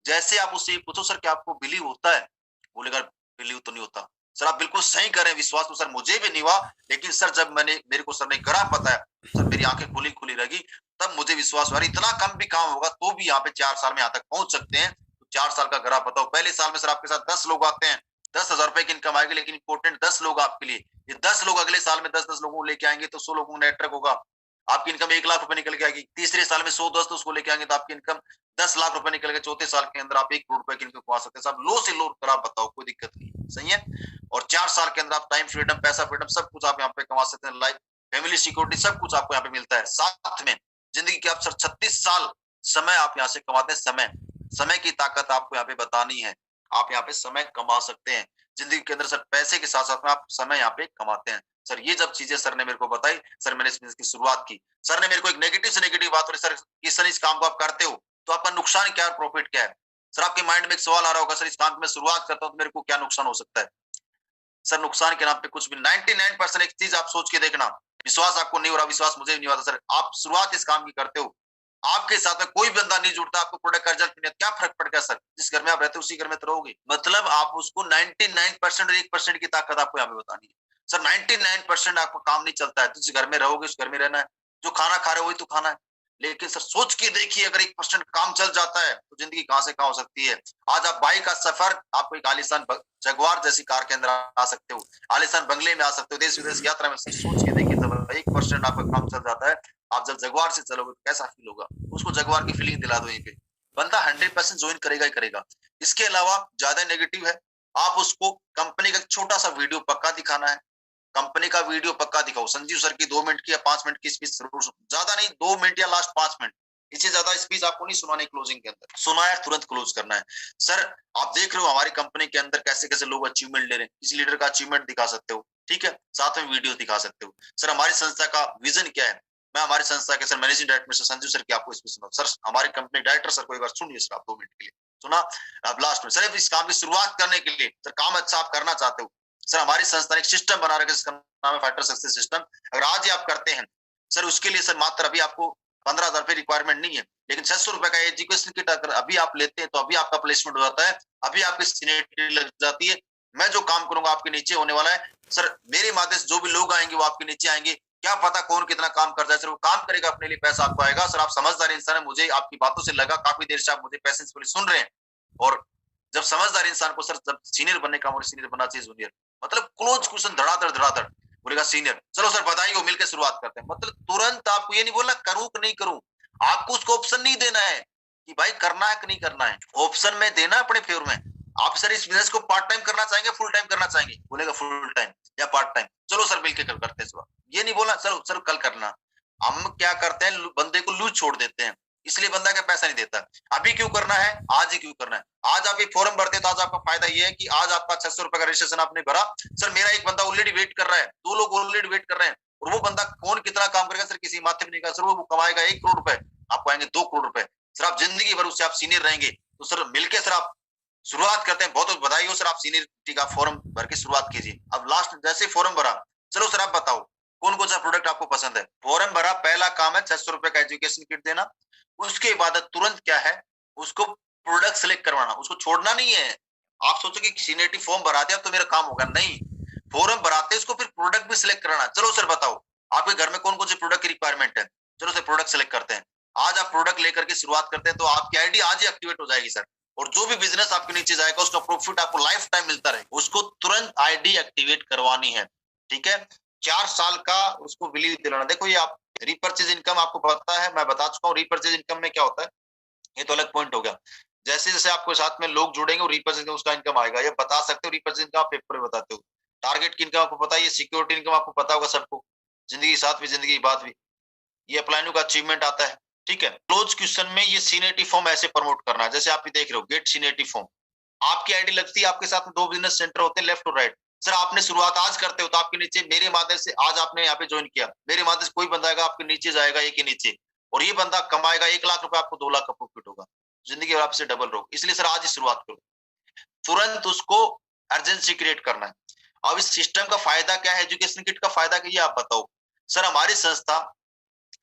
Speaker 1: जैसे आप उससे पूछो सर क्या आपको बिलीव होता है? बोलेगा बिलीव तो नहीं होता। सर आप बिल्कुल सही कर रहे हैं, विश्वास तो सर मुझे भी नहीं हुआ, लेकिन सर जब मेरे को सर ने ग्राफ बताया, सर मेरी आंखें खुली रहेगी, तब मुझे विश्वास हुआ इतना कम भी काम होगा तो भी यहाँ पे 4 साल में यहाँ तक पहुंच सकते हैं। तो 4 साल का ग्राफ बताओ। पहले साल में सर आपके साथ 10 लोग आते हैं, 10,000 रुपए की इनकम आएगी, लेकिन इंपोर्टेंट 10 लोग आपके लिए। ये 10 लोग अगले साल में 10-10 लोगों को लेके आएंगे तो 100 लोगों को नेटवर्क होगा, आपकी इनकम 1 लाख रुपए निकल के आएगी। तीसरे साल में 100 दोस्त उसको लेके आएंगे तो आपकी इनकम 10 लाख रुपए निकल के, चौथे साल के अंदर आप 1 करोड़ रुपए की इनकम कमा सकते हैं। सब लो से लो ग्राफ बताओ, कोई दिक्कत नहीं, सही है। और 4 साल के अंदर आप टाइम फ्रीडम, पैसा फ्रीडम, सब कुछ आप यहाँ पे कमा सकते हैं। लाइफ, फैमिली सिक्योरिटी, सब कुछ आपको यहाँ पे मिलता है। साथ में जिंदगी के आप सर 36 साल समय आप यहाँ से कमाते हैं। समय की ताकत आपको यहाँ पे बतानी है। आप यहाँ पे समय कमा सकते हैं जिंदगी के अंदर। सर पैसे के साथ साथ में आप समय यहाँ पे कमाते हैं। सर ये जब चीजें सर ने मेरे को बताई, सर मैंने इस बिजनेस की शुरुआत की। सर ने मेरे को एक नेगेटिव से नेगेटिव बात बोली, सर इस काम को आप करते हो तो आपका नुकसान क्या है, प्रॉफिट क्या है? सर आपके माइंड में एक सवाल आ रहा होगा, सर इस काम की मैं शुरुआत करता हूँ तो मेरे को क्या नुकसान हो सकता है? सर नुकसान के नाम पे कुछ भी। 99% एक चीज आप सोच के देखना, विश्वास आपको नहीं हो रहा, विश्वास मुझे नहीं होता सर, आप शुरुआत इस काम की करते हो, आपके साथ में कोई बंदा नहीं जुड़ता, आपको प्रोडक्ट का रिजल्ट नहीं, क्या फर्क पड़ गया सर? जिस घर में आप रहते हो उसी घर में तो रहोगे। मतलब आप उसको 99% और 1% की ताकत आपको यहाँ पे बतानी है। सर 99% आपका काम नहीं चलता है, जिस घर में रहोगे उस घर में रहना है, जो खाना खा रहे हो वही तो खाना है। लेकिन सर सोच के देखिए, अगर 1% काम चल जाता है तो जिंदगी कहां से कहां हो सकती है। आज आप बाइक का सफर, आपको एक आलिशान जगुआर जैसी कार के अंदर आ सकते हो, आलिशान बंगले में आ सकते हो, देश विदेश की यात्रा में। सोच के देखिए, जब 1% आपका काम चल जाता है, आप जब जगुआर से चलोगे तो कैसा फील होगा? उसको जगुआर की फीलिंग दिला दो यहीं पे, बंदा 100% ज्वाइन करेगा ही करेगा। इसके अलावा ज्यादा नेगेटिव है, आप उसको कंपनी का छोटा सा वीडियो पक्का दिखाना है। कंपनी का वीडियो पक्का दिखाओ। संजीव सर की 2 मिनट की या 5 मिनट की स्पीच जरूर, ज्यादा नहीं, 2 मिनट या लास्ट 5 मिनट, इससे ज्यादा स्पीच आपको नहीं सुनानी। क्लोजिंग के अंदर सुनाया तुरंत क्लोज करना है। सर आप देख रहे हो हमारी कंपनी के अंदर कैसे कैसे लोग अचीवमेंट ले रहे हैं, इस लीडर का अचीवमेंट दिखा सकते हो, ठीक है, साथ में वीडियो दिखा सकते हो। सर हमारी संस्था का विजन क्या है, मैं हमारी संस्था के sir managing director mister Sanju sir की आपको इसमें सुनाऊं। सर हमारी कंपनी डायरेक्टर सर को एक बार सुनिए सर, आप 2 मिनट के लिए सुना। अब लास्ट में सर इस काम की शुरुआत करने के लिए सर काम अच्छा आप करना चाहते हो, सर हमारी संस्था ने एक सिस्टम बना रखा है जिसका नाम है फाइटर सक्सेस सिस्टम। अगर आज ही आप करते हैं सर, उसके लिए सर मात्र अभी आपको 15,000 रुपए रिक्वायरमेंट नहीं है, लेकिन 600 रुपए का एजुकेशन किट अगर अभी आप लेते हैं तो अभी आपका प्लेसमेंट हो जाता है, अभी आपकी सीनियरिटी लग जाती है। मैं जो काम करूंगा आपके नीचे होने वाला है सर, मेरे माध्यम से जो भी लोग आएंगे वो आपके नीचे आएंगे। क्या पता कौन कितना काम करता है सर, वो काम करेगा अपने लिए, पैसा आपको आएगा। सर आप समझदार इंसान है, मुझे आपकी बातों से लगा काफी देर से आप मुझे पैसेंसफुली सुन रहे हैं। और जब समझदार इंसान को सर जब सीनियर बनने का, सीनियर बनना चाहिए जूनियर, मतलब क्लोज क्वेश्चन धड़ाधड़ धड़ाधड़ बोलेगा सीनियर, चलो सर बताइए, मिलकर शुरुआत करते हैं। मतलब तुरंत आपको ये नहीं बोलना करूं कि नहीं करूं, आपको उसको ऑप्शन नहीं देना है कि भाई करना है कि नहीं करना है, ऑप्शन में देना अपने फेवर में। आप सर इस बिजनेस को पार्ट टाइम करना चाहेंगे, फुल टाइम करना चाहेंगे, बोलेगा फुल टाइम या पार्ट टाइम, चलो सर मिलकर करते हैं सुबह। ये नहीं बोलना चलो सर कल करना। हम क्या करते हैं, बंदे को लूज छोड़ देते हैं, इसलिए बंदा का पैसा नहीं देता। अभी क्यों करना है, आज ही क्यों करना है। आज आप एक फॉर्म भरते हैं तो आज आपका फायदा ये है कि आज आपका 600 रुपए का रजिस्ट्रेशन आपने भरा, सर मेरा एक बंदा ऑलरेडी वेट कर रहा है, 2 लोग ऑलरेडी वेट कर रहे हैं, और वो बंदा कौन कितना काम करेगा सर किसी माथे में नहीं, सर वो कमाएगा 1 करोड़ रुपए, आपको आएंगे 2 करोड़ रुपए। सर आप जिंदगी भर उससे आप सीनियर रहेंगे, तो सर मिलकर सर आप शुरुआत करते हैं। बहुत बहुत बधाई हो सर, आप सीनियरिटी का फॉर्म भर के शुरुआत कीजिए। अब लास्ट जैसे फॉर्म भरा, चलो सर आप बताओ कौन कौन सा प्रोडक्ट आपको पसंद है। फॉर्म भरा, पहला काम है 600 रुपए का एजुकेशन किट देना। उसके बाद तुरंत क्या है, उसको प्रोडक्ट सिलेक्ट करवाना, उसको छोड़ना नहीं है। आप सोचो कि सीनियरिटी फॉर्म भरा दिया तो मेरा काम होगा, नहीं, फॉर्म भराते उसको फिर प्रोडक्ट भी सिलेक्ट कराना। चलो सर बताओ आपके घर में कौन कौन से प्रोडक्ट की रिक्वायरमेंट है, चलो सर प्रोडक्ट सिलेक्ट करते हैं। आज आप प्रोडक्ट लेकर के शुरुआत करते हैं तो आपकी आईडी आज ही एक्टिवेट हो जाएगी सर, और जो भी बिजनेस आपके नीचे जाएगा उसका प्रॉफिट आपको लाइफ टाइम मिलता रहे। उसको तुरंत आईडी एक्टिवेट करवानी है, ठीक है। 4 साल का उसको बिलीव दिलाना। देखो ये आप रिपर्चेज इनकम आपको पता है, मैं बता चुका हूँ रिपर्चेज इनकम में क्या होता है, ये तो अलग पॉइंट हो गया। जैसे जैसे आपको साथ में लोग जुड़ेंगे रिपर्चेज उसका इनकम आएगा, ये बता सकते हो रिपर्चेज इनकम आप पेपर में बताते हो। टारगेट की इनकम आपको पता है, ये सिक्योरिटी इनकम आपको पता होगा सबको, जिंदगी साथ भी जिंदगी बाद भी, ये अप्लाइनू का अचीवमेंट आता है, ठीक है। क्लोज क्वेश्चन में ये सीनियरिटी फॉर्म ऐसे प्रमोट करना है, जैसे आप देख रहे हो गेट सीनियरिटी फॉर्म, आपकी आईडी लगती है, आपके साथ में 2 बिजनेस सेंटर होते हैं लेफ्ट और राइट। सर आपने शुरुआत आज करते हो तो आपके नीचे मेरे माध्यम से आज आपने यहाँ पे ज्वाइन किया, मेरे माध्यम से कोई बंदा आएगा आपके नीचे जाएगा एक ही नीचे, और ये बंदा कमाएगा 1 लाख रुपए, आपको 2 लाख का प्रॉफिट होगा, जिंदगी भर आपसे डबल रहो। इसलिए सर आज ही शुरुआत करो, तुरंत उसको अर्जेंसी क्रिएट करना है। अब इस सिस्टम का फायदा क्या है, एजुकेशन किट का फायदा क्या है आप बताओ। सर हमारी संस्था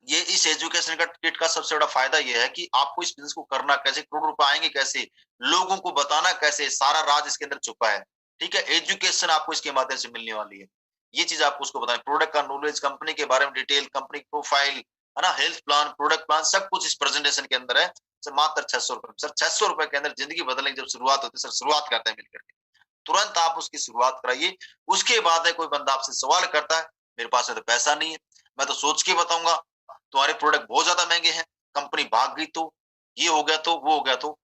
Speaker 1: ये इस एजुकेशन का किट का सबसे बड़ा फायदा ये है कि आपको इस बिजनेस को करना कैसे, करोड़ रुपए आएंगे कैसे, लोगों को बताना कैसे, सारा राज इसके अंदर छुपा है, ठीक है। एजुकेशन आपको इसके माध्यम से मिलने वाली है, ये चीज आपको उसको बताना, प्रोडक्ट का नॉलेज, कंपनी के बारे में डिटेल, कंपनी प्रोफाइल है ना, हेल्थ प्लान, प्रोडक्ट प्लान, सब कुछ इस प्रेजेंटेशन के अंदर है। सर मात्र 600 रुपए, सर 600 रुपए के अंदर जिंदगी बदलने की जब शुरुआत होती है, सर शुरुआत करते हैं मिलकर के, तुरंत आप उसकी शुरुआत कराइए। उसके बाद है कोई बंदा आपसे सवाल करता है, मेरे पास में तो पैसा नहीं है, मैं तो सोच के बताऊंगा, तुम्हारे प्रोडक्ट बहुत ज्यादा महंगे हैं, कंपनी भाग गई तो, ये हो गया तो, वो हो गया तो।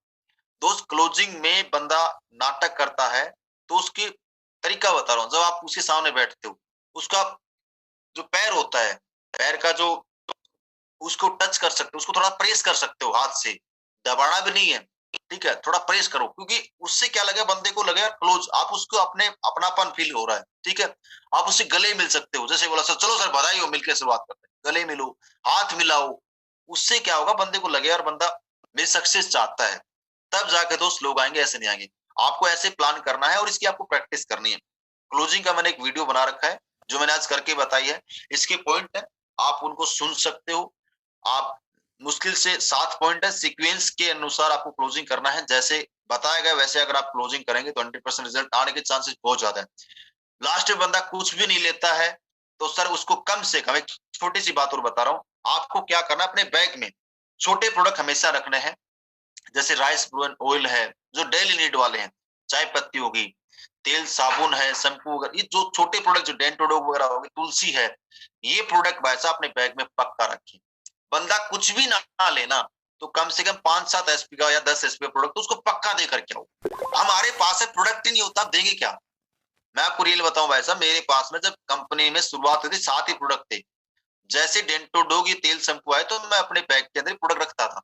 Speaker 1: दोस्त क्लोजिंग में बंदा नाटक करता है तो उसकी तरीका बता रहा हूँ। जब आप उसके सामने बैठते हो, उसका जो पैर होता है, पैर का जो, उसको टच कर सकते हो, उसको थोड़ा प्रेस कर सकते हो हाथ से, दबाना भी नहीं है, ठीक है, थोड़ा प्रेस करो, क्योंकि उससे क्या लगेगा, बंदे को लगेगा क्लोज, आप उसको अपने अपनापन फील हो रहा है, ठीक है। आप उससे गले मिल सकते हो, जैसे बोला सर चलो सर बधाई हो, मिलकर शुरुआत करते हैं, गले मिलो, हाथ मिलाओ, उससे क्या होगा, बंदे को लगेगा यार बंदा मेरी सक्सेस चाहता है, तब जाके दोस्त लोग आएंगे, ऐसे नहीं आएंगे। आपको ऐसे प्लान करना है और इसकी आपको प्रैक्टिस करनी है। क्लोजिंग का मैंने एक वीडियो बना रखा है जो मैंने आज करके बताई है, इसके पॉइंट है, आप उनको सुन सकते हो। आप मुश्किल से 7 पॉइंट है, सीक्वेंस के अनुसार आपको क्लोजिंग करना है, जैसे बताया गया वैसे अगर आप क्लोजिंग करेंगे तो 100% रिजल्ट आने के चांसेस बहुत ज्यादा है। लास्ट में बंदा कुछ भी नहीं लेता है तो सर उसको कम से कम, एक छोटी सी बात और बता रहा हूँ, आपको क्या करना, अपने बैग में छोटे प्रोडक्ट हमेशा रखने हैं, जैसे राइस ब्राउन ऑयल है जो डेली नीड वाले हैं, चाय पत्ती होगी, तेल साबुन है, शैम्पू वगैरह, ये जो छोटे प्रोडक्ट जो डेंटोडो वगैरह होगी, तुलसी है, ये प्रोडक्ट वैसा अपने बैग में पक्का रखिए। बंदा कुछ भी ना लेना तो कम से कम 5-7 एसपी का या 10 एसपी का प्रोडक्ट तो उसको पक्का दे करके आओ। हमारे पास है प्रोडक्ट ही नहीं होता, देंगे क्या। मैं आपको रियल बताऊं भाई साहब, मेरे पास में जब कंपनी में शुरुआत हुई थी 7 ही प्रोडक्ट थे, जैसे डेंटोडोग ये तेल शैम्पू आए तो मैं अपने बैग के अंदर प्रोडक्ट रखता था,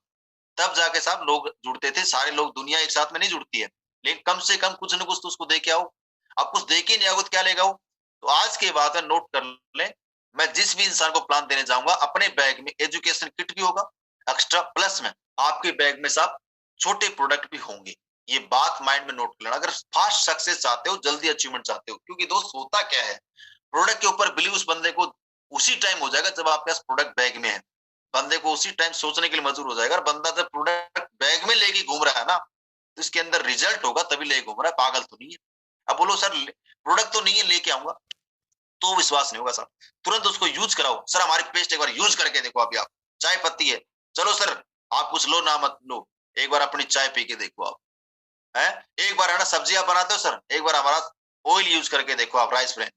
Speaker 1: तब जाके साहब लोग जुड़ते थे। सारे लोग, दुनिया एक साथ में नहीं जुड़ती है, लेकिन कम से कम कुछ न कुछ तो उसको दे के आओ। अब कुछ दे के नहीं आओगे तो क्या लेगा वो, तो आज के बाद नोट कर लें, मैं जिस भी इंसान को प्लान देने जाऊंगा अपने बैग में एजुकेशन किट भी होगा एक्स्ट्रा, प्लस में आपके बैग में सब छोटे प्रोडक्ट भी होंगे। ये बात माइंड में नोट कर लेना। अगर फास्ट सक्सेस चाहते हो, जल्दी अचीवमेंट चाहते हो, क्योंकि दोस्त होता क्या है, प्रोडक्ट के ऊपर बिलीव उस बंदे को उसी टाइम हो जाएगा जब आपके पास प्रोडक्ट बैग में है। बंदे को उसी टाइम सोचने के लिए मजबूर हो जाएगा। बंदा जब प्रोडक्ट बैग में लेके घूम रहा है ना, तो इसके अंदर रिजल्ट होगा तभी लेके घूम रहा है, पागल तो नहीं है। अब बोलो सर प्रोडक्ट तो नहीं है लेके आऊंगा, तो विश्वास नहीं होगा सर। तुरंत उसको यूज कराओ। सर हमारी पेस्ट एक बार यूज करके देखो। अभी आप चाय पत्ती है, चलो सर आप कुछ लो ना मत लो, एक बार अपनी चाय पी के देखो आप, है एक बार है ना सब्जियां बनाते हो सर, एक बार हमारा ऑयल यूज करके देखो आप, राइस ब्रांड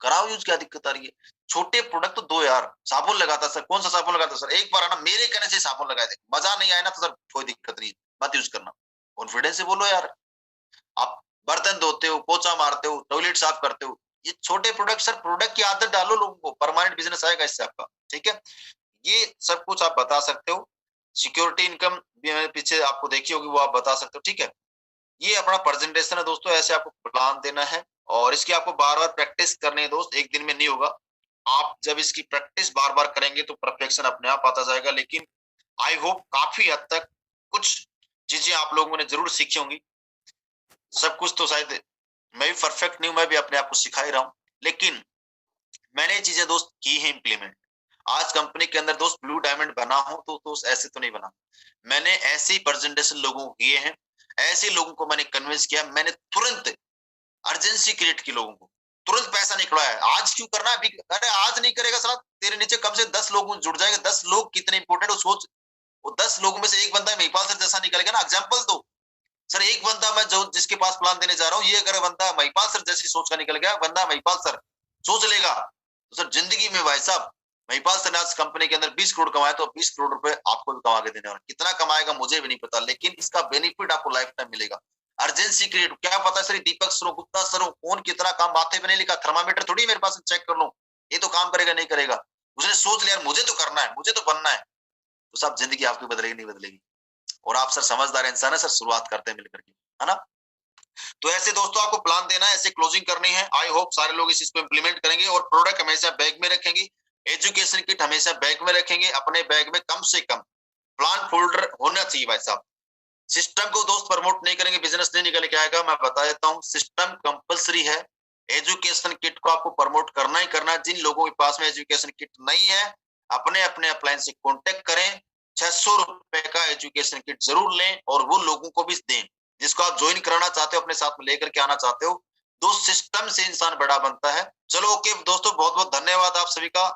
Speaker 1: कराओ यूज, क्या दिक्कत आ रही है। छोटे प्रोडक्ट तो दो यार। साबुन लगाता सर, कौन सा साबुन लगाता सर, एक बार है ना मेरे कहने से साबुन लगाए देखो, मजा नहीं आया ना तो सर कोई दिक्कत नहीं, मत यूज करना। कॉन्फिडेंस से बोलो यार। आप बर्तन धोते हो, पोछा मारते हो, टॉयलेट साफ करते हो, ये छोटे प्रोडक्ट सर, प्रोडक्ट की आदत डालो लोगों को, परमानेंट बिजनेस आएगा इससे आपका। ठीक है, ये सब कुछ आप बता सकते हो। सिक्योरिटी इनकम भी मैंने पीछे आपको देखी होगी, वो आप बता सकते हो। ठीक है, ये अपना प्रेजेंटेशन है दोस्तों, ऐसे आपको प्लान देना है और इसकी आपको बार बार प्रैक्टिस करनी है दोस्त, एक दिन में नहीं होगा। आप जब इसकी प्रैक्टिस बार बार करेंगे तो परफेक्शन अपने आप आता जाएगा। लेकिन आई होप काफी हद तक कुछ चीजें आप लोगों ने जरूर सीखी होंगी। सब कुछ तो शायद मैं भी परफेक्ट नहीं हूं, मैं भी अपने आप को सिखा ही रहा हूं, लेकिन मैंने ये चीजें दोस्त की है इम्प्लीमेंट। आज कंपनी के अंदर दोस्त ब्लू डायमंड बना हूं तो दोस्त ऐसे तो नहीं बना, मैंने ऐसे ही प्रेजेंटेशन लोगों को किए हैं, ऐसे लोगों को मैंने कन्विंस किया, मैंने तुरंत अर्जेंसी क्रिएट की लोगों को, तुरंत पैसा निकलवाया। आज क्यों करना है अभी, अरे आज नहीं करेगा साला, तेरे नीचे कम से 10 लोग जुड़ जाएंगे। 10 लोग कितने इंपॉर्टेंट, सोच। वो 10 लोगों में से एक बंदा महिपाल सर जैसा निकलेगा ना, एग्जाम्पल दो सर, एक बंदा मैं जो जिसके पास प्लान देने जा रहा हूँ, ये अगर बंदा महिपाल सर जैसी सोच का निकल गया, बंदा महिपाल सर सोच लेगा, तो सर जिंदगी में भाई साहब, महिपाल सर ने आज कंपनी के अंदर 20 करोड़ कमाया, तो 20 करोड़ रुपए आपको भी कमा के देने वाला। कितना कमाएगा मुझे भी नहीं पता, लेकिन इसका बेनिफिट आपको लाइफ टाइम मिलेगा। अर्जेंसी क्रिएट, क्या पता सर दीपक सर गुप्ता सर कौन कितना काम माथे पे नहीं लिखा, थर्मामीटर थोड़ी मेरे पास चेक कर लो ये तो काम करेगा नहीं करेगा, उसने सोच लिया मुझे तो करना है, मुझे तो बनना है, तो सब जिंदगी आपकी बदलेगी नहीं बदलेगी। और आप सर समझदार इंसान है सर, शुरुआत करते हैं मिलकर के, है ना। तो ऐसे दोस्तों आपको प्लान देना है, ऐसे क्लोजिंग करनी है। आई होप सारे लोग इस चीज को इंप्लीमेंट करेंगे और प्रोडक्ट हमेशा बैग में रखेंगे, एजुकेशन किट हमेशा बैग में रखेंगे, अपने बैग में कम से कम प्लान फोल्डर होना चाहिए भाई साहब। सिस्टम को दोस्त प्रमोट नहीं करेंगे बिजनेस नहीं निकल के आएगा, मैं बता देता हूँ, सिस्टम कंपलसरी है। एजुकेशन किट को आपको प्रमोट करना ही करना है। जिन लोगों के पास में एजुकेशन किट नहीं है, अपने अपने अपलायंस से कॉन्टेक्ट करें, 600 रुपए का एजुकेशन किट जरूर लें और वो लोगों को भी दें जिसको आप ज्वाइन कराना चाहते हो, अपने साथ में लेकर के आना चाहते हो। दोस्त सिस्टम से इंसान बड़ा बनता है। चलो ओके दोस्तों, बहुत बहुत धन्यवाद आप सभी का।